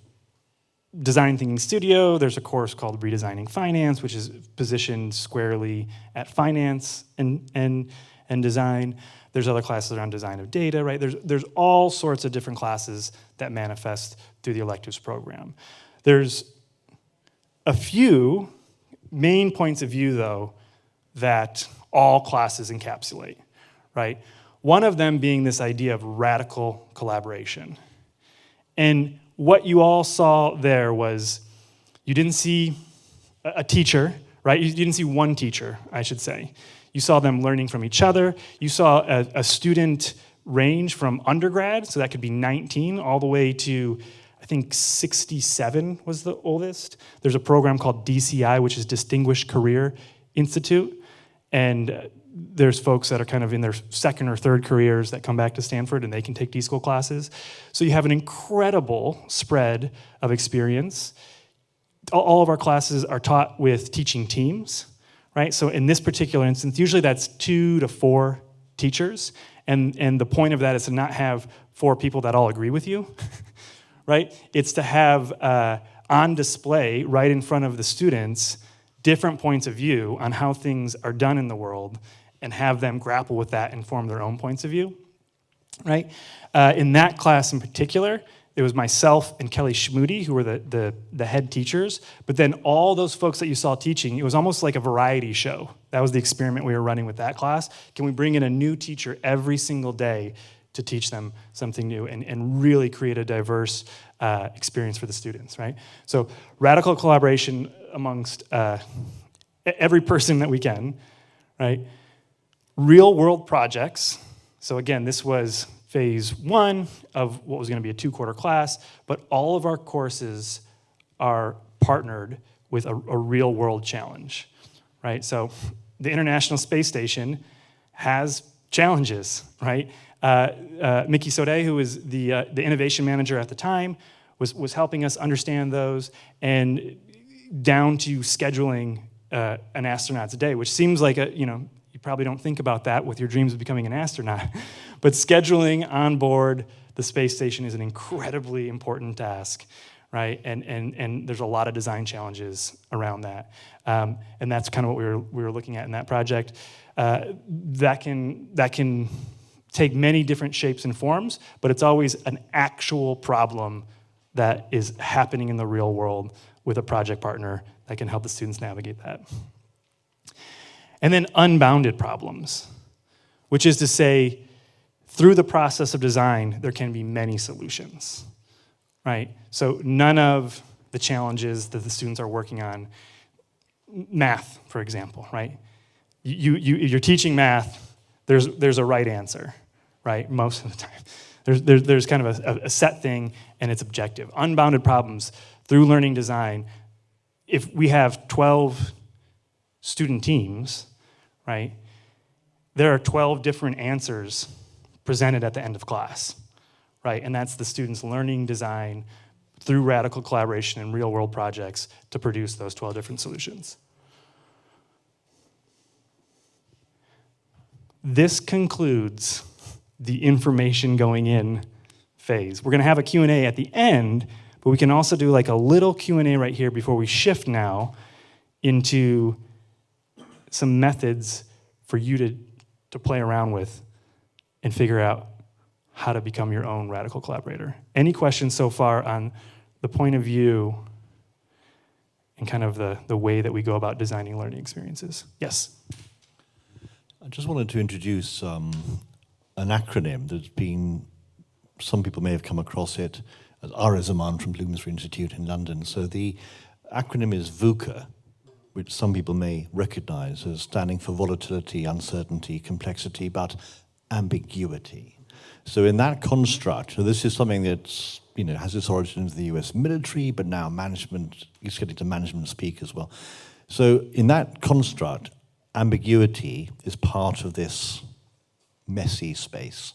design thinking studio. There's a course called Redesigning Finance, which is positioned squarely at finance and design. There's other classes around design of data, right? There's all sorts of different classes that manifest through the electives program. There's a few main points of view, though, that all classes encapsulate, right? One of them being this idea of radical collaboration. And what you all saw there was, you didn't see a teacher, right? You didn't see one teacher, I should say. You saw them learning from each other. You saw a student range from undergrad, so that could be 19, all the way to, I think 67 was the oldest. There's a program called DCI, which is Distinguished Career Institute, and there's folks that are kind of in their second or third careers that come back to Stanford and they can take D-School classes. So you have an incredible spread of experience. All of our classes are taught with teaching teams, right? So in this particular instance, usually that's 2 to 4 teachers, And the point of that is to not have 4 people that all agree with you, right? It's to have on display right in front of the students different points of view on how things are done in the world and have them grapple with that and form their own points of view, right? In that class in particular, it was myself and Kelly Schmoody who were the head teachers, but then all those folks that you saw teaching, it was almost like a variety show. That was the experiment we were running with that class. Can we bring in a new teacher every single day to teach them something new and really create a diverse experience for the students, right? So radical collaboration amongst every person that we can, right? Real world projects. So again, this was phase 1 of what was going to be a 2-quarter class, but all of our courses are partnered with a real world challenge, right? So the International Space Station has challenges, right? Mickey Sode, who was the innovation manager at the time, was helping us understand those, and down to scheduling an astronaut's day, which seems like you probably don't think about that with your dreams of becoming an astronaut, but scheduling on board the space station is an incredibly important task, right? And there's a lot of design challenges around that, and that's kind of what we were looking at in that project. That can take many different shapes and forms, but it's always an actual problem that is happening in the real world with a project partner that can help the students navigate that. And then unbounded problems, which is to say, through the process of design, there can be many solutions, right? So none of the challenges that the students are working on, math, for example, right? You're teaching math, there's a right answer, right? Most of the time. There's kind of a set thing, and it's objective. Unbounded problems through learning design. If we have 12 student teams, right, there are 12 different answers presented at the end of class, right? And that's the students learning design through radical collaboration and real-world projects to produce those 12 different solutions. This concludes the information going in phase. We're going to have a Q&A at the end, but we can also do like a little Q&A right here before we shift now into some methods for you to play around with and figure out how to become your own radical collaborator. Any questions so far on the point of view and kind of the way that we go about designing learning experiences? Yes? I just wanted to introduce an acronym that's been, some people may have come across it, as Arazaman from Bloomsbury Institute in London. So the acronym is VUCA, which some people may recognize as standing for volatility, uncertainty, complexity, but ambiguity. So in that construct, so this is something that's, has its origins in the US military, but now management, it's getting to management speak as well. So in that construct, ambiguity is part of this messy space.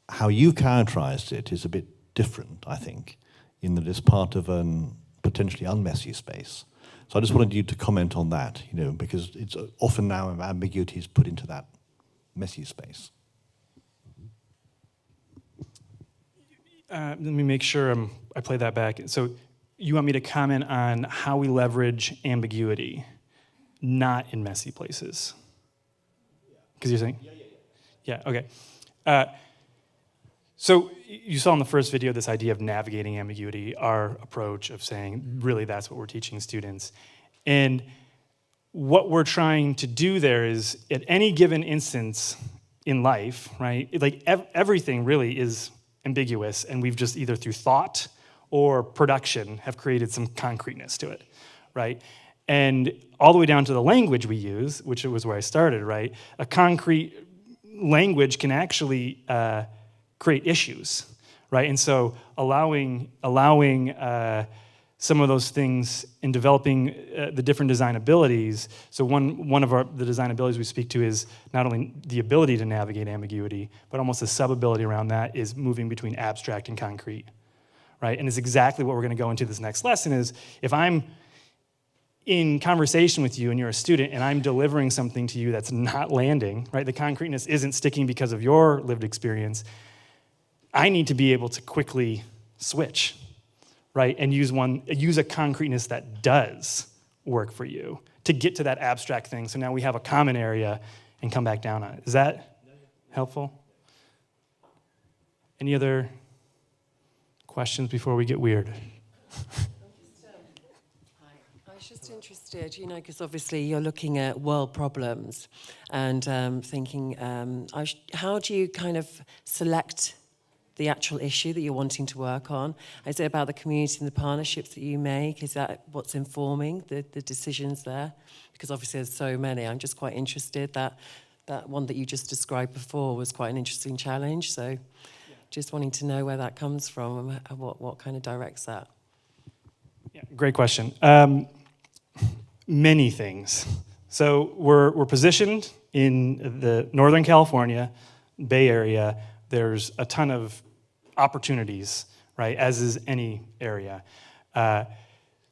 How you characterized it is a bit different, I think, in that it's part of a potentially unmessy space. So I just wanted you to comment on that, because it's often now ambiguity is put into that messy space. Let me make sure I play that back. So you want me to comment on how we leverage ambiguity, not in messy places? Because you're saying? Yeah, okay. So you saw in the first video this idea of navigating ambiguity, our approach of saying, really, that's what we're teaching students. And what we're trying to do there is, at any given instance in life, right, like everything really is ambiguous, and we've just either through thought or production have created some concreteness to it, right? And all the way down to the language we use, which was where I started, right? A concrete language can actually create issues, right? And so allowing some of those things in developing the different design abilities. So one of the design abilities we speak to is not only the ability to navigate ambiguity, but almost a sub-ability around that is moving between abstract and concrete, right? And it's exactly what we're going to go into this next lesson is, if I'm in conversation with you and you're a student and I'm delivering something to you that's not landing, right? The concreteness isn't sticking because of your lived experience. I need to be able to quickly switch, right? And use a concreteness that does work for you to get to that abstract thing. So now we have a common area and come back down on it. Is that helpful? Any other questions before we get weird? I was just interested, you know, because obviously you're looking at world problems and thinking, how do you kind of select the actual issue that you're wanting to work on? Is it about the community and the partnerships that you make? Is that what's informing the decisions there? Because obviously there's so many. I'm just quite interested. That one that you just described before was quite an interesting challenge. So just wanting to know where that comes from and what kind of directs that. Yeah, great question. Many things. So we're positioned in the Northern California, Bay Area. There's a ton of opportunities, right, as is any area.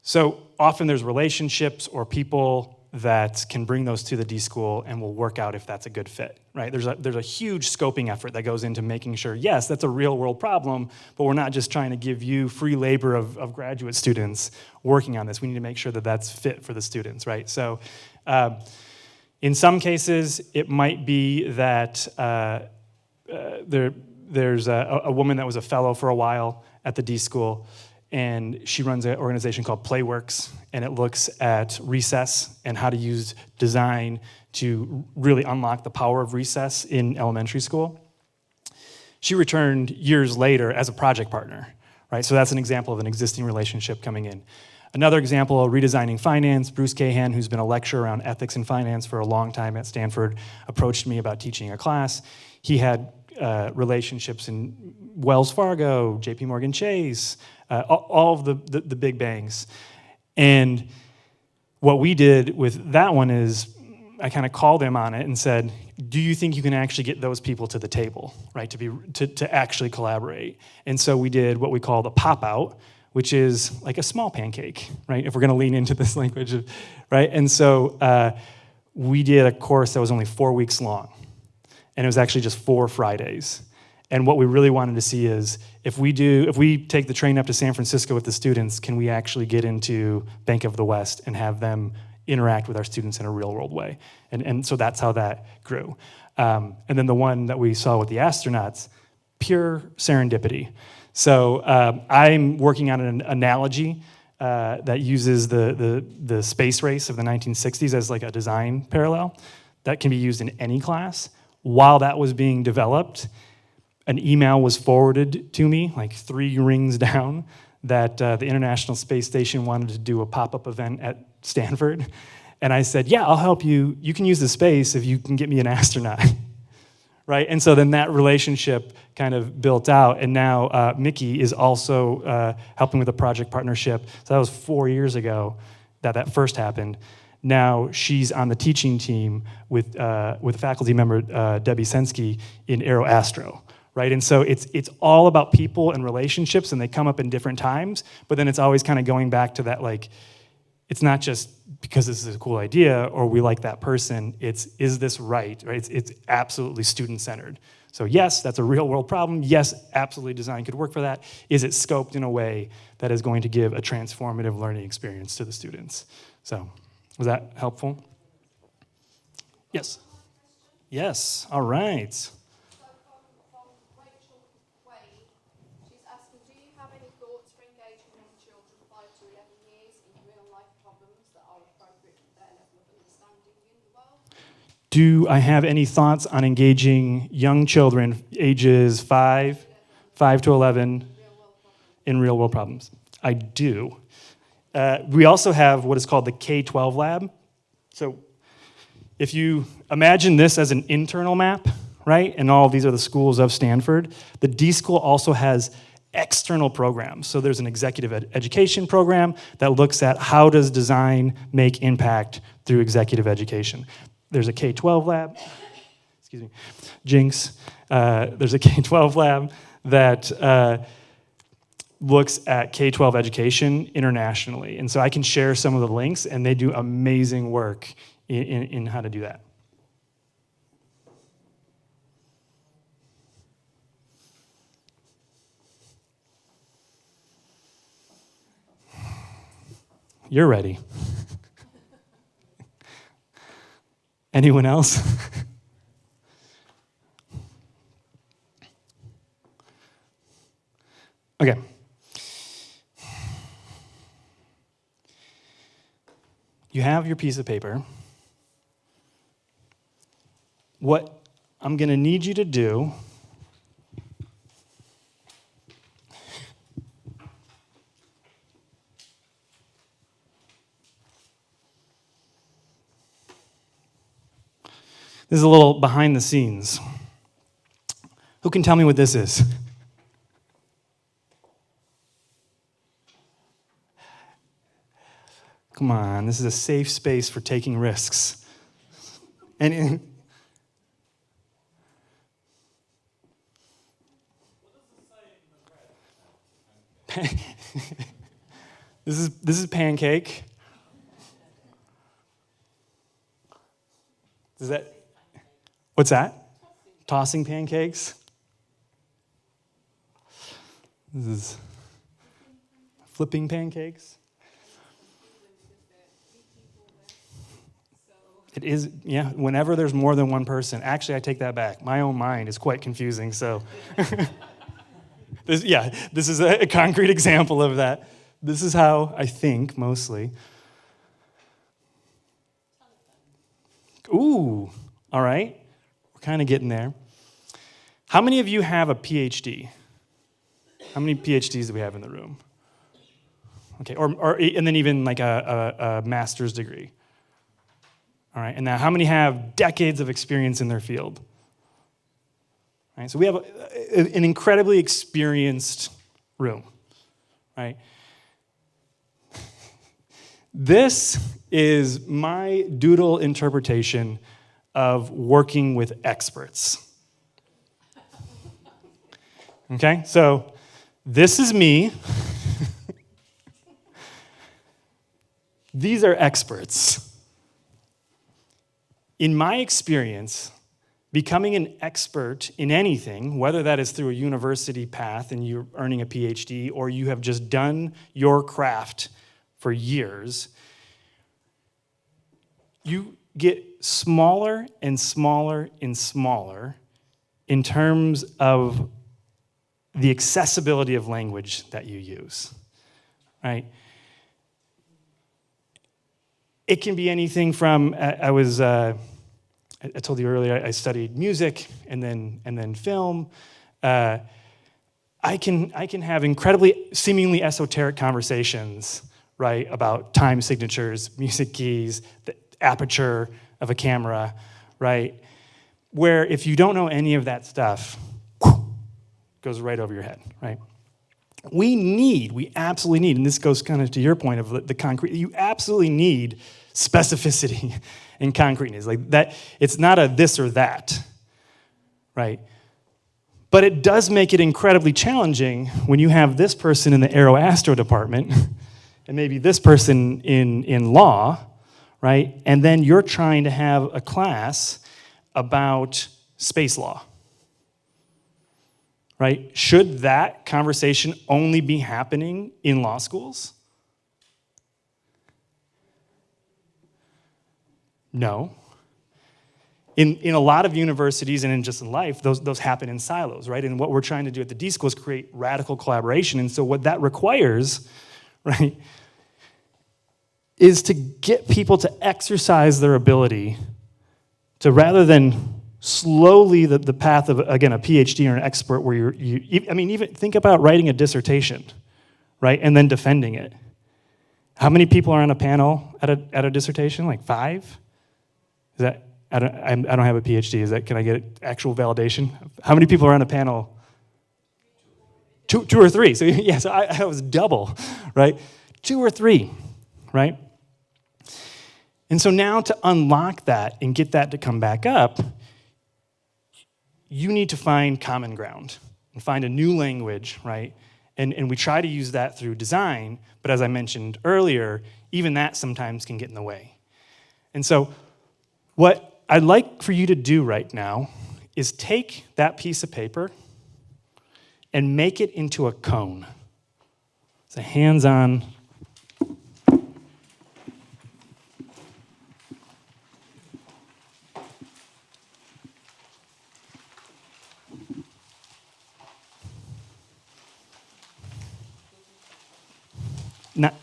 So often there's relationships or people that can bring those to the D school and will work out if that's a good fit, right? There's a huge scoping effort that goes into making sure, yes, that's a real world problem, but we're not just trying to give you free labor of graduate students working on this. We need to make sure that that's fit for the students, right? So in some cases, it might be that there's a woman that was a fellow for a while at the D school, and she runs an organization called Playworks, and it looks at recess and how to use design to really unlock the power of recess in elementary school. She returned years later as a project partner, right? So that's an example of an existing relationship coming in. Another example, redesigning finance. Bruce Cahan, who's been a lecturer around ethics and finance for a long time at Stanford, approached me about teaching a class. He had relationships in Wells Fargo, JP Morgan Chase, all of the big banks. And what we did with that one is I kind of called him on it and said, do you think you can actually get those people to the table, right, to actually collaborate? And so we did what we call the pop-out, which is like a small pancake, right, if we're going to lean into this language, right? And so we did a course that was only 4 weeks long, and it was actually just 4 Fridays. And what we really wanted to see is if we take the train up to San Francisco with the students, can we actually get into Bank of the West and have them interact with our students in a real world way? And so that's how that grew. And then the one that we saw with the astronauts, pure serendipity. So I'm working on an analogy that uses the space race of the 1960s as like a design parallel that can be used in any class. While that was being developed, an email was forwarded to me, like 3 rings down, that the International Space Station wanted to do a pop-up event at Stanford. And I said, yeah, I'll help you. You can use the space if you can get me an astronaut. Right? And so then that relationship kind of built out. And now Mickey is also helping with a project partnership. So that was 4 years ago that first happened. Now she's on the teaching team with a faculty member, Debbie Sensky, in AeroAstro. Right? And so it's all about people and relationships, and they come up in different times, but then it's always kind of going back to that, like, it's not just because this is a cool idea or we like that person, it's, is this right? It's absolutely student-centered. So yes, that's a real-world problem. Yes, absolutely design could work for that. Is it scoped in a way that is going to give a transformative learning experience to the students? So, was that helpful? Yes. Yes, all right. Do I have any thoughts on engaging young children ages 5 to 11 in real world problems? I do. We also have what is called the K-12 lab. So if you imagine this as an internal map, right, and all of these are the schools of Stanford, the D School also has external programs. So there's an executive education program that looks at how does design make impact through executive education. There's a K-12 lab, excuse me, jinx. There's a K-12 lab that looks at K-12 education internationally. And so I can share some of the links, and they do amazing work in how to do that. You're ready. Anyone else? Okay. You have your piece of paper. What I'm going to need you to do this is a little behind the scenes. Who can tell me what this is? Come on, this is a safe space for taking risks. And this is pancake. Is that what's that? Tossing pancakes. This is flipping pancakes. It is, yeah, whenever there's more than one person. Actually, I take that back. My own mind is quite confusing, so. This is a concrete example of that. This is how I think, mostly. Ooh, all right. We're kind of getting there. How many of you have a PhD? How many PhDs do we have in the room? Okay, and then even like a master's degree. All right, and now how many have decades of experience in their field? All right, so we have an incredibly experienced room, right? This is my doodle interpretation of working with experts. Okay, so this is me. These are experts. In my experience, becoming an expert in anything, whether that is through a university path and you're earning a PhD, or you have just done your craft for years, you get smaller and smaller and smaller in terms of the accessibility of language that you use, right? It can be anything from, I told you earlier, I studied music and then film. I can have incredibly, seemingly esoteric conversations, right, about time signatures, music keys, the aperture of a camera, right, where if you don't know any of that stuff, goes right over your head, right? We absolutely need, and this goes kind of to your point of the concrete, you absolutely need specificity and concreteness. Like that, it's not a this or that, right? But it does make it incredibly challenging when you have this person in the aeroastro department and maybe this person in law, right? And then you're trying to have a class about space law. Right? Should that conversation only be happening in law schools? No. In a lot of universities and in just in life, those happen in silos, right? And what we're trying to do at the D School is create radical collaboration. And so what that requires, right, is to get people to exercise their ability to, rather than slowly the path of, again, a PhD or an expert where even think about writing a dissertation, right, and then defending it. How many people are on a panel at a dissertation? Like 5? Is that, I don't have a PhD. Is that, can I get actual validation? How many people are on a panel? Two or three. So yeah, so I was double, right? 2 or 3, right? And so now to unlock that and get that to come back up, you need to find common ground and find a new language, right? And we try to use that through design, but as I mentioned earlier, even that sometimes can get in the way. And so what I'd like for you to do right now is take that piece of paper and make it into a cone. It's a hands-on.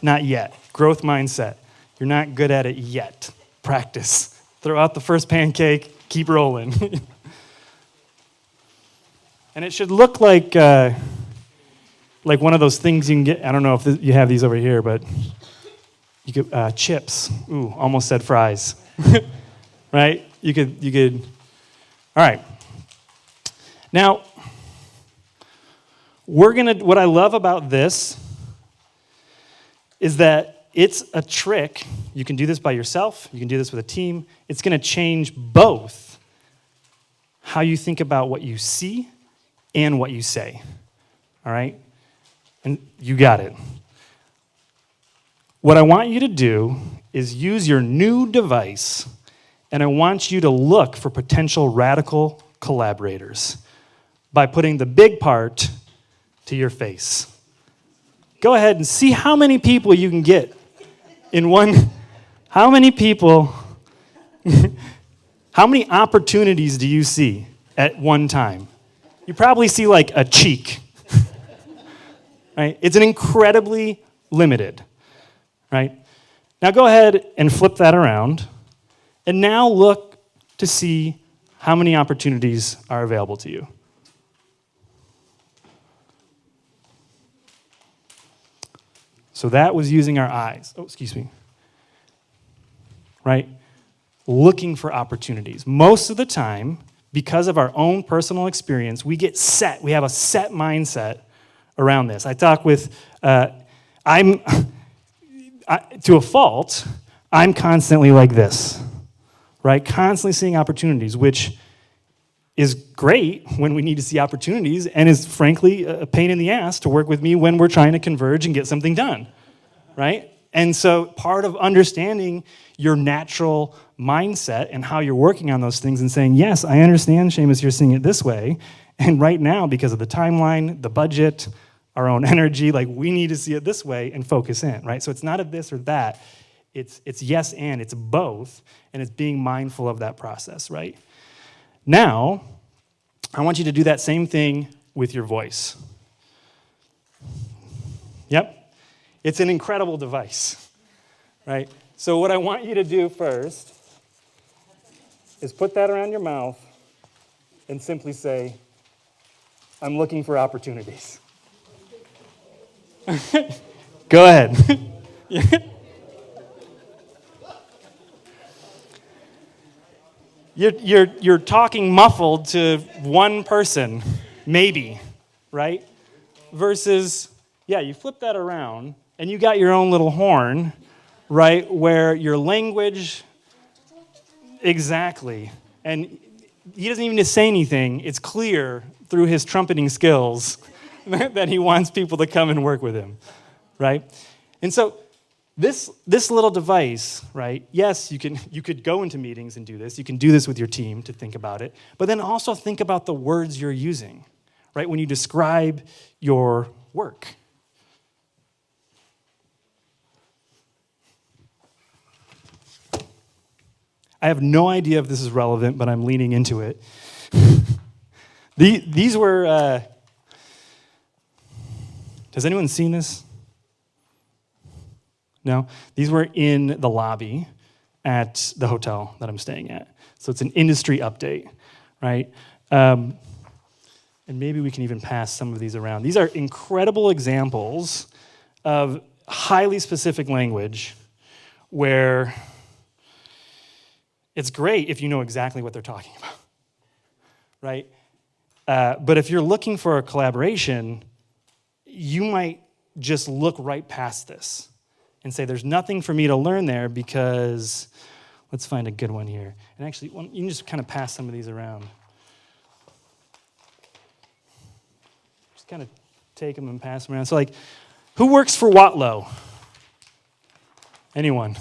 Not yet. Growth mindset. You're not good at it yet. Practice. Throw out the first pancake, keep rolling. And it should look like one of those things you can get. I don't know if you have these over here, but you could chips. Ooh, almost said fries. Right? You could. All right. Now, what I love about this is that it's a trick. You can do this by yourself. You can do this with a team. It's going to change both how you think about what you see and what you say. All right? And you got it. What I want you to do is use your new device, and I want you to look for potential radical collaborators by putting the big part to your face. Go ahead and see how many people you can get in one. How many people, how many opportunities do you see at one time? You probably see like a cheek. Right? It's an incredibly limited. Right? Now go ahead and flip that around. And now look to see how many opportunities are available to you. So that was using our eyes. Oh, excuse me. Right? Looking for opportunities. Most of the time, because of our own personal experience, we get set. We have a set mindset around this. I talk with, to a fault, I'm constantly like this. Right? Constantly seeing opportunities, which is great when we need to see opportunities and is frankly a pain in the ass to work with me when we're trying to converge and get something done, right? And so part of understanding your natural mindset and how you're working on those things and saying, yes, I understand, Seamus, you're seeing it this way. And right now, because of the timeline, the budget, our own energy, like we need to see it this way and focus in, right? So it's not a this or that. It's yes and, it's both, and it's being mindful of that process, right? Now, I want you to do that same thing with your voice. Yep. It's an incredible device, right? So what I want you to do first is put that around your mouth and simply say, I'm looking for opportunities. Go ahead. You're talking muffled to one person, maybe, right? Versus, yeah, you flip that around, and you got your own little horn, right, where your language, exactly, and he doesn't even need to say anything. It's clear through his trumpeting skills that he wants people to come and work with him, right? And so this little device, right? Yes, you could go into meetings and do this. You can do this with your team to think about it. But then also think about the words you're using, right? When you describe your work. I have no idea if this is relevant, but I'm leaning into it. These were. Has anyone seen this? No? These were in the lobby at the hotel that I'm staying at. So it's an industry update, right? And maybe we can even pass some of these around. These are incredible examples of highly specific language where it's great if you know exactly what they're talking about, right? But if you're looking for a collaboration, you might just look right past this and say, there's nothing for me to learn there because, let's find a good one here. And actually, you can just kind of pass some of these around. Just kind of take them and pass them around. So like, who works for Watlow? Anyone?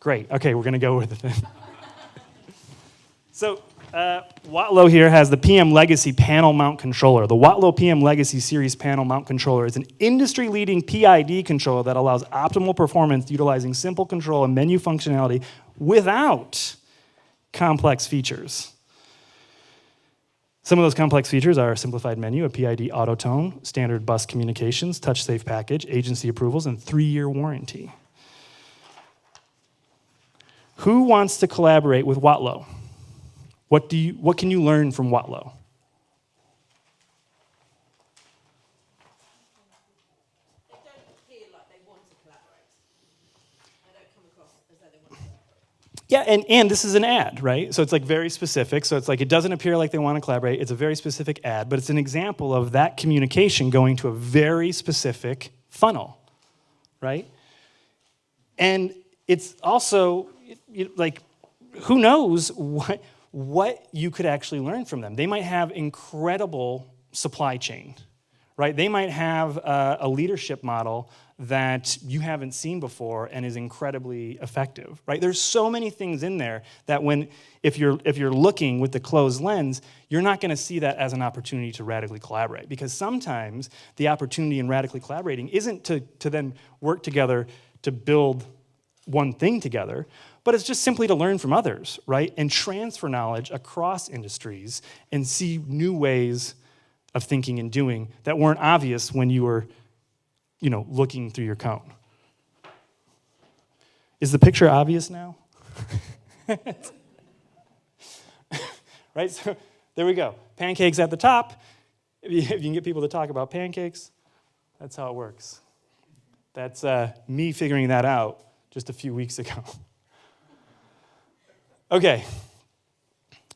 Great. Okay, we're going to go with it then. So Watlow here has the PM Legacy panel mount controller. The Watlow PM Legacy Series panel mount controller is an industry-leading PID controller that allows optimal performance utilizing simple control and menu functionality without complex features. Some of those complex features are a simplified menu, a PID auto tone, standard bus communications, touch-safe package, agency approvals, and 3-year warranty. Who wants to collaborate with Watlow? What can you learn from Watlow? Yeah, and this is an ad, right? So it's like very specific. So it's like it doesn't appear like they want to collaborate. It's a very specific ad, but it's an example of that communication going to a very specific funnel, right? And it's also like, who knows what you could actually learn from them. They might have incredible supply chain, right? They might have a leadership model that you haven't seen before and is incredibly effective, right? There's so many things in there that if you're looking with the closed lens, you're not going to see that as an opportunity to radically collaborate, because sometimes the opportunity in radically collaborating isn't to then work together to build one thing together, but it's just simply to learn from others, right? And transfer knowledge across industries and see new ways of thinking and doing that weren't obvious when you were looking through your cone. Is the picture obvious now? Right, so there we go. Pancakes at the top. If you can get people to talk about pancakes, that's how it works. That's me figuring that out just a few weeks ago. Okay,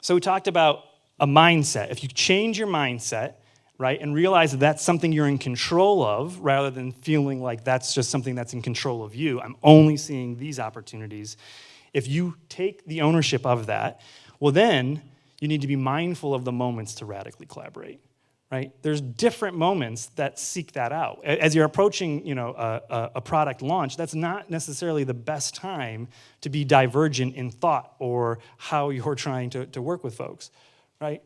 so we talked about a mindset. If you change your mindset, right, and realize that that's something you're in control of, rather than feeling like that's just something that's in control of you, I'm only seeing these opportunities. If you take the ownership of that, well then, you need to be mindful of the moments to radically collaborate, right? There's different moments that seek that out. As you're approaching, a product launch, that's not necessarily the best time to be divergent in thought or how you're trying to work with folks, right?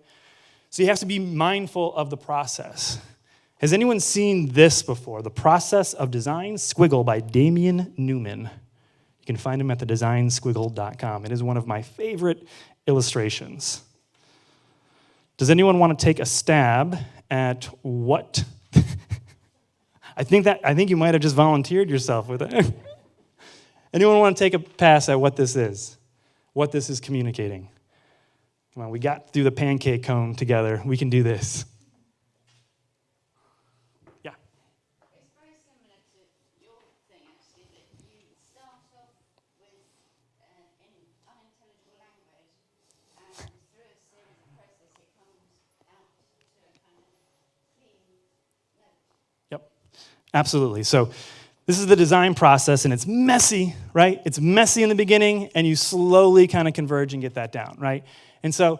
So you have to be mindful of the process. Has anyone seen this before? The Process of Design Squiggle by Damien Newman. You can find him at thedesignsquiggle.com. It is one of my favorite illustrations. Does anyone want to take a stab at what? I think you might have just volunteered yourself with it. Anyone want to take a pass at what this is? What this is communicating? Come on, we got through the pancake cone together. We can do this. Yeah. It's very similar to your thing, actually, that you start off with in unintelligible language, and through a series of process, it comes out to a kind of clean note. Yep, absolutely. So this is the design process, and it's messy, right? It's messy in the beginning, and you slowly kind of converge and get that down, right? And so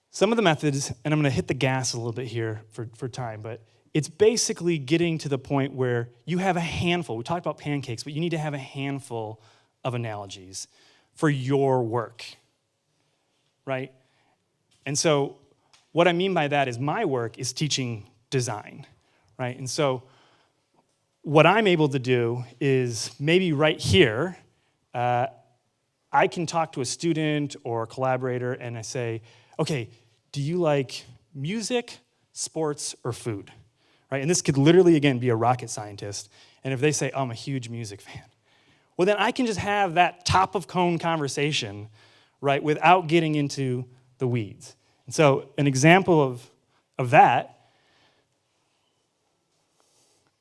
some of the methods, and I'm going to hit the gas a little bit here for time, but it's basically getting to the point where you have a handful. We talked about pancakes, but you need to have a handful of analogies for your work, right? And so what I mean by that is my work is teaching design, right? And so what I'm able to do is maybe right here, I can talk to a student or a collaborator and I say, okay, do you like music, sports, or food? Right? And this could literally, again, be a rocket scientist. And if they say, oh, I'm a huge music fan, well, then I can just have that top of cone conversation, right, without getting into the weeds. And so an example of that,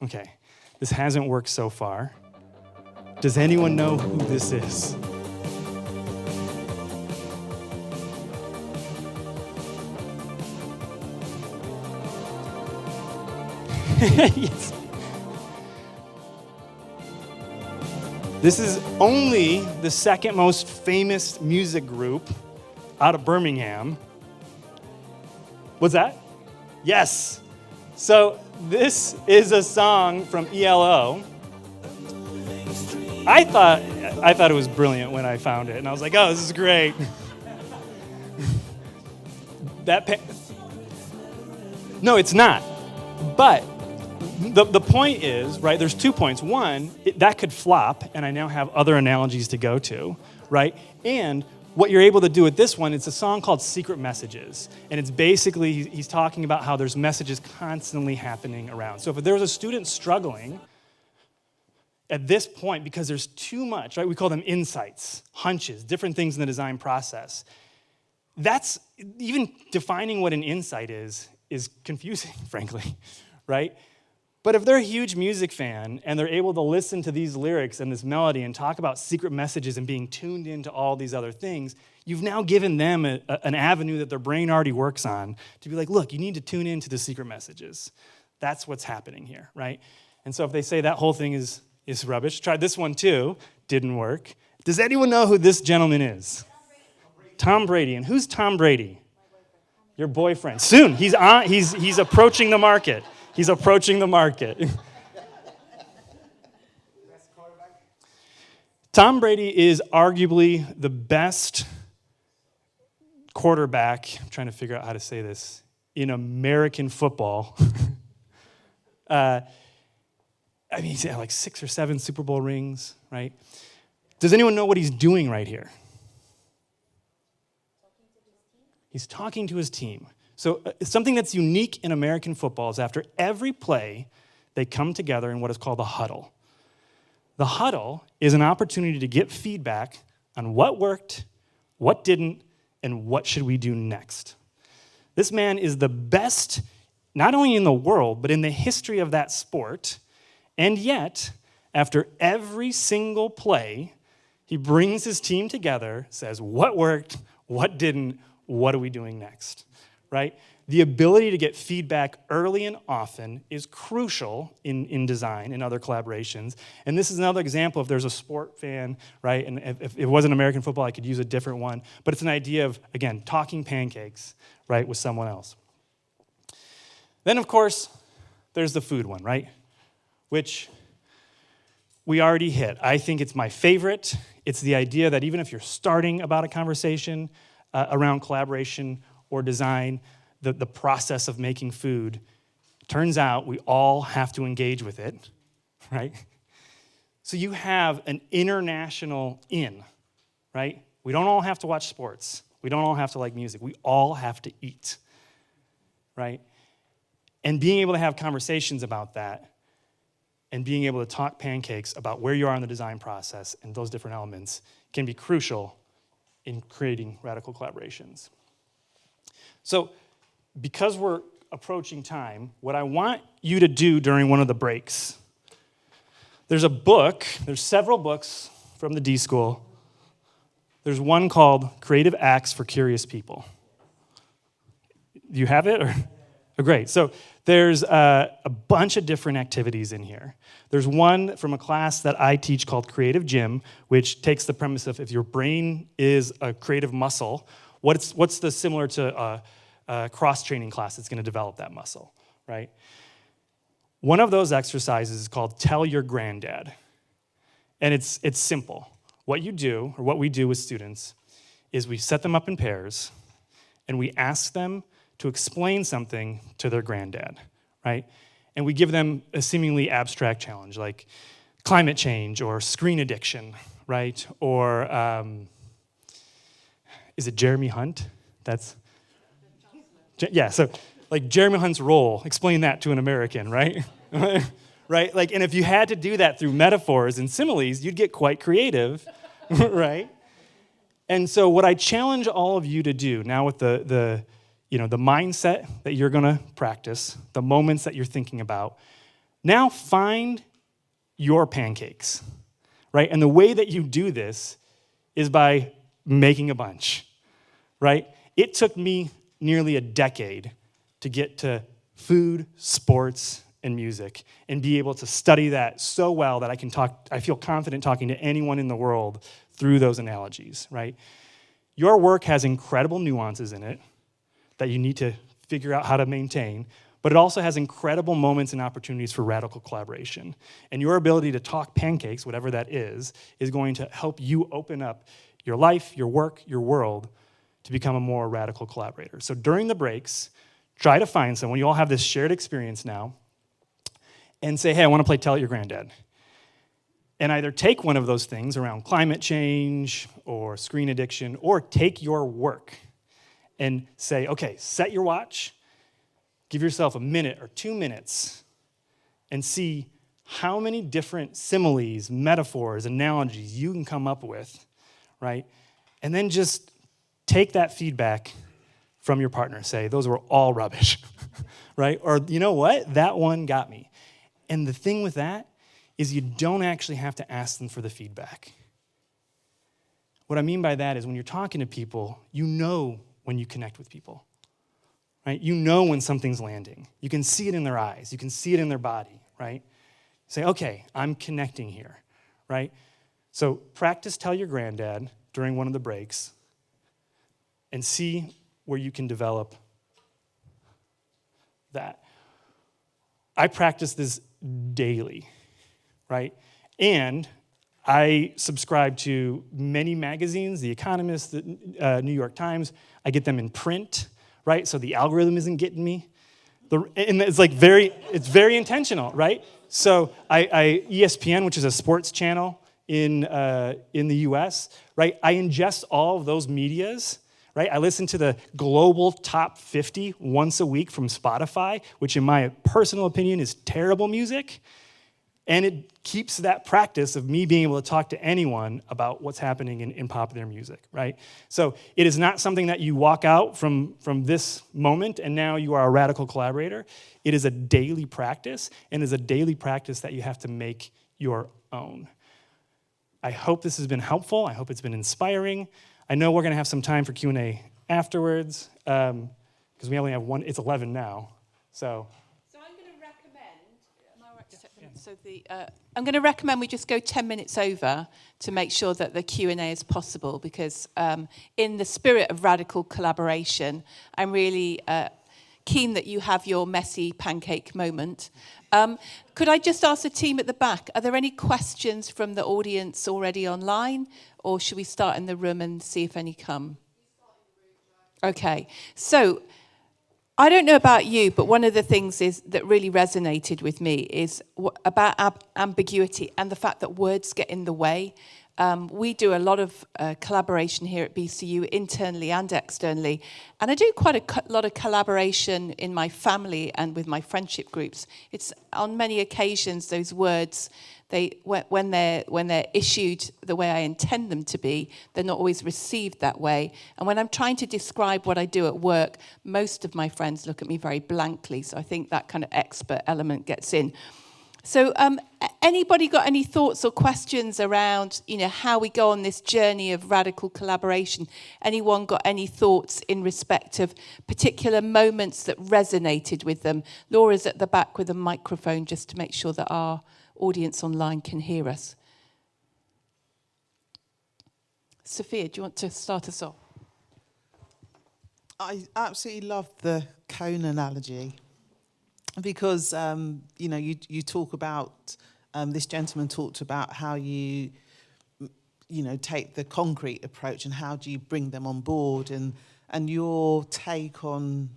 okay, this hasn't worked so far. Does anyone know who this is? Yes. This is only the second most famous music group out of Birmingham. What's that? Yes. So this is a song from ELO. I thought it was brilliant when I found it, and I was like, oh, this is great. No, it's not. But the point is, right, there's 2 points. One, that could flop, and I now have other analogies to go to, right? And what you're able to do with this one, it's a song called Secret Messages. And it's basically, he's talking about how there's messages constantly happening around. So if there was a student struggling at this point, because there's too much, right? We call them insights, hunches, different things in the design process. That's, even defining what an insight is confusing, frankly, right? But if they're a huge music fan and they're able to listen to these lyrics and this melody and talk about secret messages and being tuned into all these other things, you've now given them an avenue that their brain already works on to be like, look, you need to tune into the secret messages. That's what's happening here, right? And so if they say that whole thing is rubbish, try this one too, didn't work. Does anyone know who this gentleman is? Tom Brady. And who's Tom Brady? Your boyfriend. Soon. He's approaching the market. He's approaching the market. Tom Brady is arguably the best quarterback, I'm trying to figure out how to say this, in American football. I mean, he's had like 6 or 7 Super Bowl rings, right? Does anyone know what he's doing right here? He's talking to his team. So something that's unique in American football is after every play, they come together in what is called the huddle. The huddle is an opportunity to get feedback on what worked, what didn't, and what should we do next. This man is the best, not only in the world, but in the history of that sport. And yet, after every single play, he brings his team together, says what worked, what didn't, what are we doing next, right? The ability to get feedback early and often is crucial in design and other collaborations. And this is another example if there's a sport fan, right? And if it wasn't American football, I could use a different one. But it's an idea of, again, talking pancakes, right, with someone else. Then, of course, there's the food one, right? Which we already hit. I think it's my favorite. It's the idea that even if you're starting about a conversation around collaboration or design, the process of making food, turns out we all have to engage with it, right? So you have an international in, right? We don't all have to watch sports. We don't all have to like music. We all have to eat, right? And being able to have conversations about that and being able to talk pancakes about where you are in the design process and those different elements can be crucial in creating radical collaborations. So because we're approaching time, what I want you to do during one of the breaks, there's several books from the D School. There's one called Creative Acts for Curious People. Do you have it? Oh, great. So there's a bunch of different activities in here. There's one from a class that I teach called Creative Gym, which takes the premise of if your brain is a creative muscle, what's the similar to a cross-training class that's going to develop that muscle, right? One of those exercises is called Tell Your Granddad. And it's simple. What you do, or what we do with students, is we set them up in pairs, and we ask them to explain something to their granddad, right? And we give them a seemingly abstract challenge, like climate change or screen addiction, right? Or is it Jeremy Hunt? Yeah, so like Jeremy Hunt's role, explain that to an American, right? Right? Like, and if you had to do that through metaphors and similes, you'd get quite creative, right? And so what I challenge all of you to do now with the mindset that you're going to practice, the moments that you're thinking about, now find your pancakes, right? And the way that you do this is by making a bunch, right? It took me nearly a decade to get to food, sports, and music and be able to study that so well that I feel confident talking to anyone in the world through those analogies, right? Your work has incredible nuances in it that you need to figure out how to maintain, but it also has incredible moments and opportunities for radical collaboration. And your ability to talk pancakes, whatever that is going to help you open up your life, your work, your world to become a more radical collaborator. So during the breaks, try to find someone, you all have this shared experience now, and say, hey, I want to play Tell It Your Granddad. And either take one of those things around climate change or screen addiction, or take your work and say, okay, set your watch, give yourself a minute or 2 minutes, and see how many different similes, metaphors, analogies you can come up with, right? And then just take that feedback from your partner. Say, those were all rubbish, right? Or, you know what? That one got me. And the thing with that is you don't actually have to ask them for the feedback. What I mean by that is when you're talking to people, you know when you connect with people, right? You know when something's landing. You can see it in their eyes. You can see it in their body, right? Say, okay, I'm connecting here, right? So practice Tell Your Granddad during one of the breaks and see where you can develop that. I practice this daily, right? And I subscribe to many magazines, The Economist, the New York Times. I get them in print, right? So the algorithm isn't getting me. And it's like it's very intentional, right? So ESPN, which is a sports channel in the US, right? I ingest all of those medias, right? I listen to the global top 50 once a week from Spotify, which in my personal opinion is terrible music. And it keeps that practice of me being able to talk to anyone about what's happening in popular music, right? So it is not something that you walk out from this moment and now you are a radical collaborator. It is a daily practice, and is a daily practice that you have to make your own. I hope this has been helpful. I hope it's been inspiring. I know we're going to have some time for Q&A afterwards, because we only have one. It's 11 now, so. I'm going to recommend. Am I right to set them? So I'm going to recommend we just go 10 minutes over to make sure that the Q&A is possible, because in the spirit of radical collaboration, I'm really keen that you have your messy pancake moment. Could I just ask the team at the back, are there any questions from the audience already online, or should we start in the room and see if any come? Okay, so I don't know about you, but one of the things that really resonated with me is about ambiguity and the fact that words get in the way. We do a lot of collaboration here at BCU, internally and externally, and I do quite a lot of collaboration in my family and with my friendship groups. It's on many occasions those words, when they're issued the way I intend them to be, they're not always received that way. And when I'm trying to describe what I do at work, most of my friends look at me very blankly, so I think that kind of expert element gets in. So anybody got any thoughts or questions around, how we go on this journey of radical collaboration? Anyone got any thoughts in respect of particular moments that resonated with them? Laura's at the back with a microphone just to make sure that our audience online can hear us. Sophia, do you want to start us off? I absolutely love the cone analogy. Because, you talk about, this gentleman talked about how you take the concrete approach and how do you bring them on board, and your take on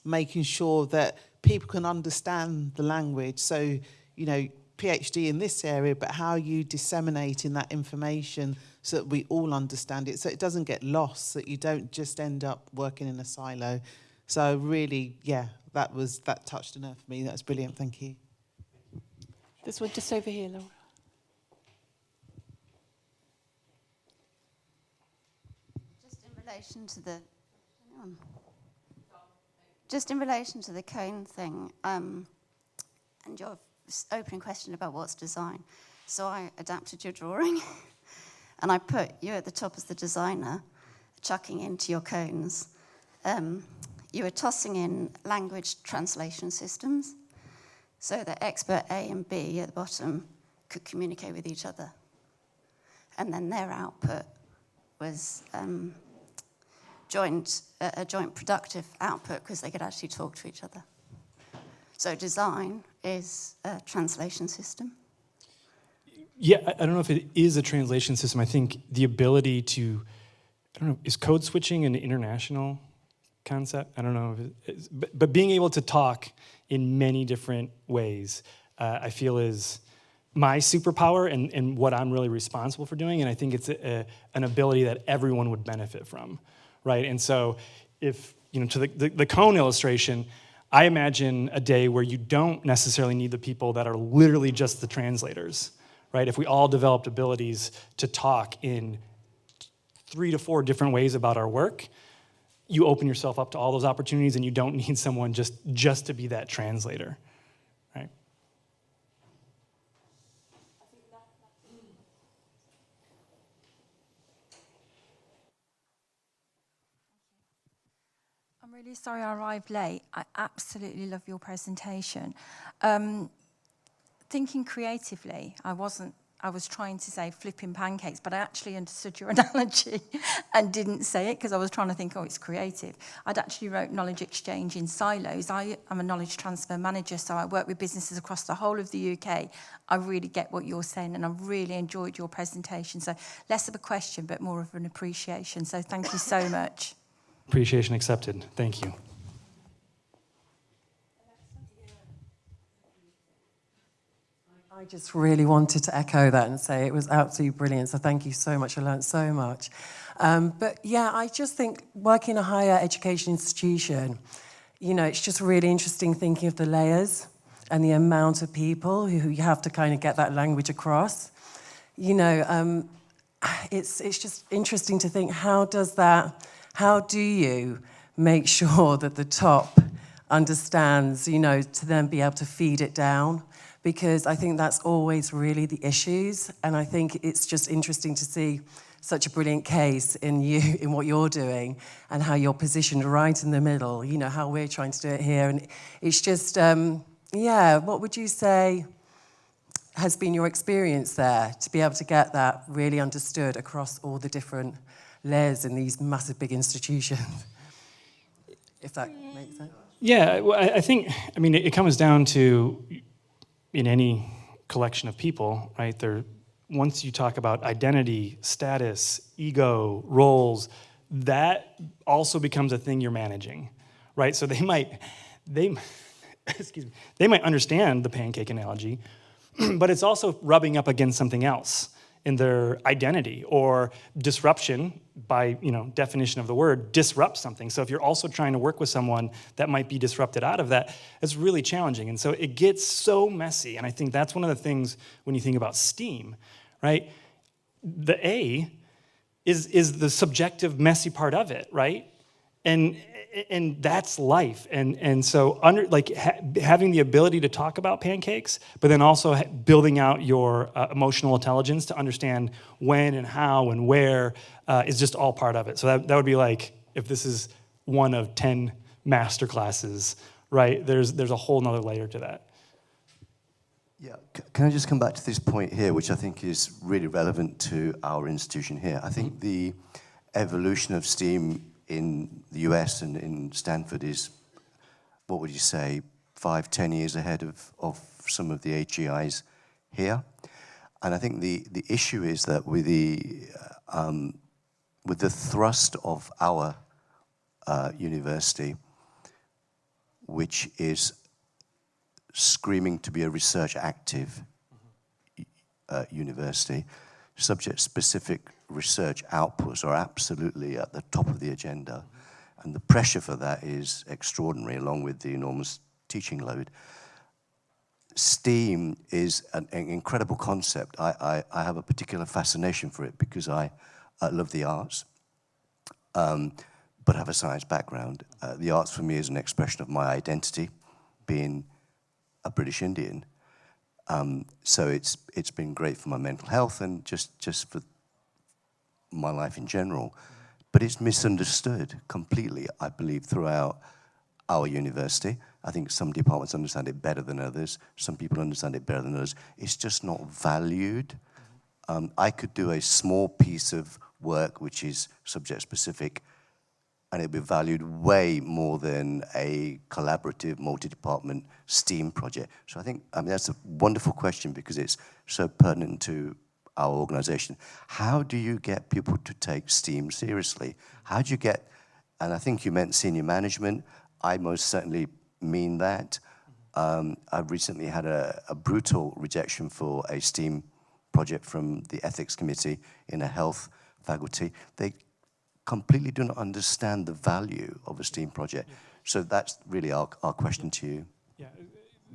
making sure that people can understand the language. So, PhD in this area, but how you disseminating that information so that we all understand it, so it doesn't get lost, so that you don't just end up working in a silo. So really, that touched a nerve for me. That was brilliant. Thank you. This one just over here, Laura. Just in relation to the cone thing, and your opening question about what's design. So I adapted your drawing, and I put you at the top as the designer, chucking into your cones. You were tossing in language translation systems so that expert A and B at the bottom could communicate with each other. And then their output was a joint productive output because they could actually talk to each other. So design is a translation system. Yeah, I don't know if it is a translation system. I think the ability to, I don't know, is code switching an international concept? I don't know if it is, but being able to talk in many different ways, I feel is my superpower and what I'm really responsible for doing. And I think it's an ability that everyone would benefit from, right? And so if, to the cone illustration, I imagine a day where you don't necessarily need the people that are literally just the translators, right? If we all developed abilities to talk in 3 to 4 different ways about our work, you open yourself up to all those opportunities and you don't need someone just to be that translator, right? I'm really sorry I arrived late. I absolutely love your presentation. Thinking creatively, I was trying to say flipping pancakes, but I actually understood your analogy and didn't say it because I was trying to think, oh, it's creative. I'd actually wrote knowledge exchange in silos. I am a knowledge transfer manager, so I work with businesses across the whole of the UK. I really get what you're saying, and I really enjoyed your presentation. So less of a question, but more of an appreciation. So thank you so much. Appreciation accepted. Thank you. I just really wanted to echo that and say it was absolutely brilliant. So thank you so much. I learned so much. But yeah, I just think working in a higher education institution, it's just really interesting thinking of the layers and the amount of people who you have to kind of get that language across. It's just interesting to think, how do you make sure that the top understands, to then be able to feed it down? Because I think that's always really the issues. And I think it's just interesting to see such a brilliant case in you, in what you're doing, and how you're positioned right in the middle, how we're trying to do it here. And it's just, what would you say has been your experience there to be able to get that really understood across all the different layers in these massive big institutions? If that makes sense. Yeah, well, I think, it comes down to, in any collection of people, right, once you talk about identity, status, ego, roles, that also becomes a thing you're managing, right? So they might understand the pancake analogy, but it's also rubbing up against something else in their identity, or disruption, by definition of the word, disrupt something. So if you're also trying to work with someone that might be disrupted out of that, it's really challenging. And so it gets so messy. And I think that's one of the things when you think about STEAM, right? The A is the subjective, messy part of it, right? And that's life. And so having the ability to talk about pancakes, but then also building out your emotional intelligence to understand when and how and where is just all part of it. So that would be like, if this is one of 10 master classes, right? There's a whole nother layer to that. Yeah, can I just come back to this point here, which I think is really relevant to our institution here? I think the evolution of STEAM in the US and in Stanford is, what would you say, 5-10 years ahead of some of the HEIs here. And I think the issue is that with the thrust of our university, which is screaming to be a research active university, subject-specific research outputs are absolutely at the top of the agenda. And the pressure for that is extraordinary, along with the enormous teaching load. STEAM is an incredible concept. I have a particular fascination for it because I love the arts, but have a science background. The arts for me is an expression of my identity, being a British Indian. So it's been great for my mental health and just for my life in general. But it's misunderstood completely, I believe, throughout our university. I think some departments understand it better than others. Some people understand it better than others. It's just not valued. I could do a small piece of work which is subject specific and it'll be valued way more than a collaborative, multi-department STEAM project. So I think, that's a wonderful question because it's so pertinent to our organization. How do you get people to take STEAM seriously? How do you get, and I think you meant senior management, I most certainly mean that. I've recently had a brutal rejection for a STEAM project from the ethics committee in a health faculty. They completely do not understand the value of a STEAM project. So that's really our question to you.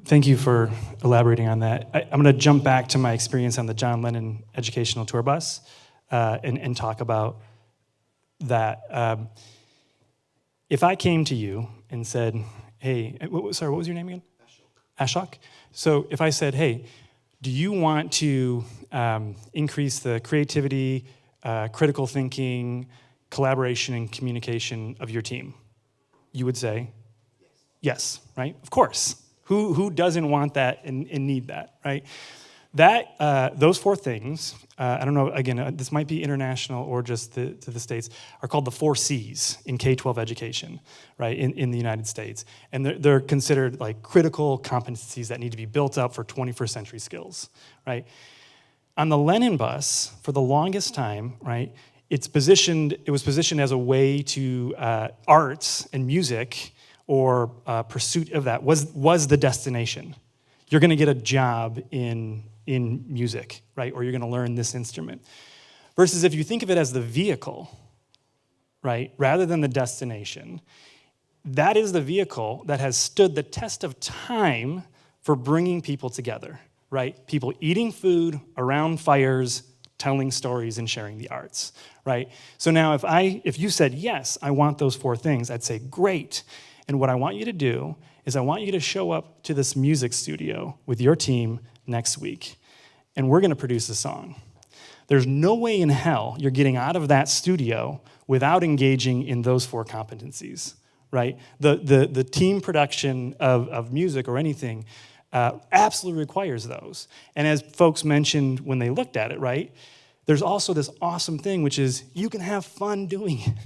Thank you for elaborating on that. I'm going to jump back to my experience on the John Lennon educational tour bus and talk about that. If I came to you and said, hey, what was your name again? Ashok. So if I said, hey, do you want to increase the creativity, critical thinking, collaboration, and communication of your team? You would say, yes, right? Of course. Who doesn't want that and need that, right? Those 4 things, I don't know, again, this might be international or just to the States, are called the 4 C's in K-12 education, right, in the United States. And they're considered like critical competencies that need to be built up for 21st century skills, right? On the Lennon bus, for the longest time, right, it was positioned as a way to arts and music or pursuit of that was the destination. You're going to get a job in music, right? Or you're going to learn this instrument. Versus if you think of it as the vehicle, right, rather than the destination, that is the vehicle that has stood the test of time for bringing people together, right? People eating food around fires, telling stories and sharing the arts, right? So now if you said, yes, I want those 4 things, I'd say, great. And what I want you to do is I want you to show up to this music studio with your team next week, and we're going to produce a song. There's no way in hell you're getting out of that studio without engaging in those 4 competencies, right? The team production of music or anything absolutely requires those. And as folks mentioned when they looked at it, right, there's also this awesome thing, which is you can have fun doing it,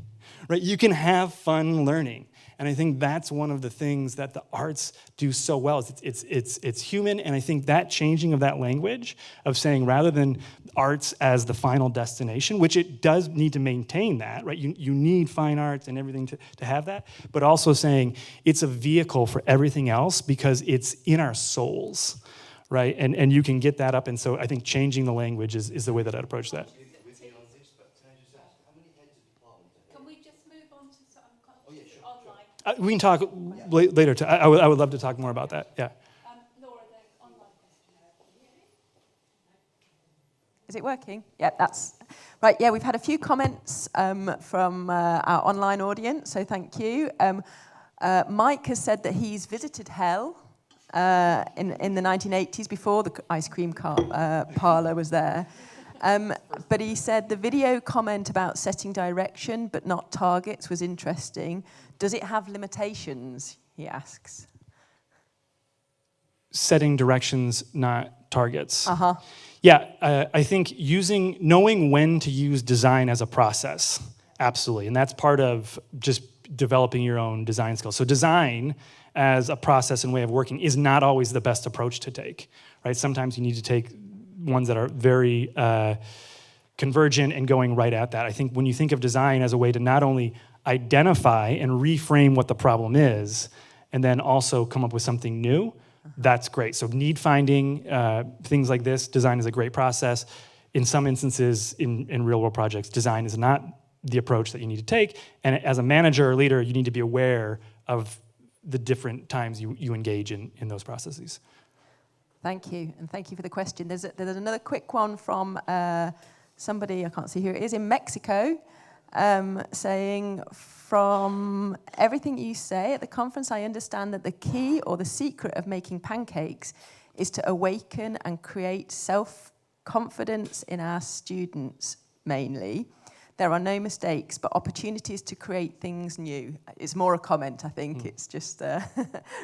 right? You can have fun learning. And I think that's one of the things that the arts do so well. It's human, and I think that changing of that language of saying rather than arts as the final destination, which it does need to maintain that, right? You need fine arts and everything to have that, but also saying it's a vehicle for everything else because it's in our souls, right? And you can get that up, and so I think changing the language is the way that I'd approach that. We can talk later. I would love to talk more about that. Yeah. Laura, the online question. Is it working? Yeah, that's right. Yeah, we've had a few comments from our online audience, so thank you. Mike has said that he's visited hell in the 1980s before the ice cream parlor was there. But he said the video comment about setting direction but not targets was interesting. Does it have limitations, he asks? Setting directions, not targets. Uh-huh. Yeah, I think knowing when to use design as a process, absolutely. And that's part of just developing your own design skills. So design as a process and way of working is not always the best approach to take, right? Sometimes you need to take ones that are very convergent and going right at that. I think when you think of design as a way to not only identify and reframe what the problem is, and then also come up with something new, that's great. So need finding, things like this, design is a great process. In some instances, in real world projects, design is not the approach that you need to take. And as a manager or leader, you need to be aware of the different times you engage in those processes. Thank you, and thank you for the question. There's another quick one from somebody, I can't see who it is, in Mexico, saying, from everything you say at the conference, I understand that the key or the secret of making pancakes is to awaken and create self-confidence in our students, mainly. There are no mistakes, but opportunities to create things new. It's more a comment, I think. It's just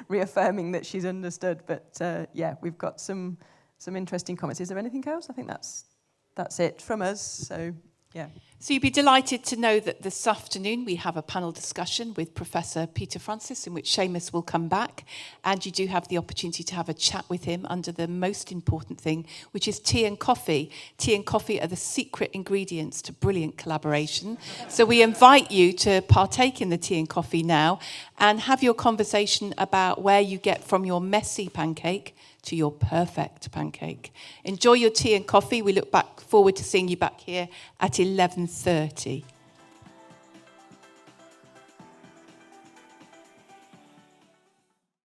reaffirming that she's understood. But yeah, we've got some interesting comments. Is there anything else? I think that's it from us. So Yeah. So you'd be delighted to know that this afternoon we have a panel discussion with Professor Peter Francis, in which Seamus will come back, and you do have the opportunity to have a chat with him under the most important thing, which is tea and coffee. Tea and coffee are the secret ingredients to brilliant collaboration. So we invite you to partake in the tea and coffee now and have your conversation about where you get from your messy pancake to your perfect pancake. Enjoy your tea and coffee. We look forward to seeing you back here at 11:30.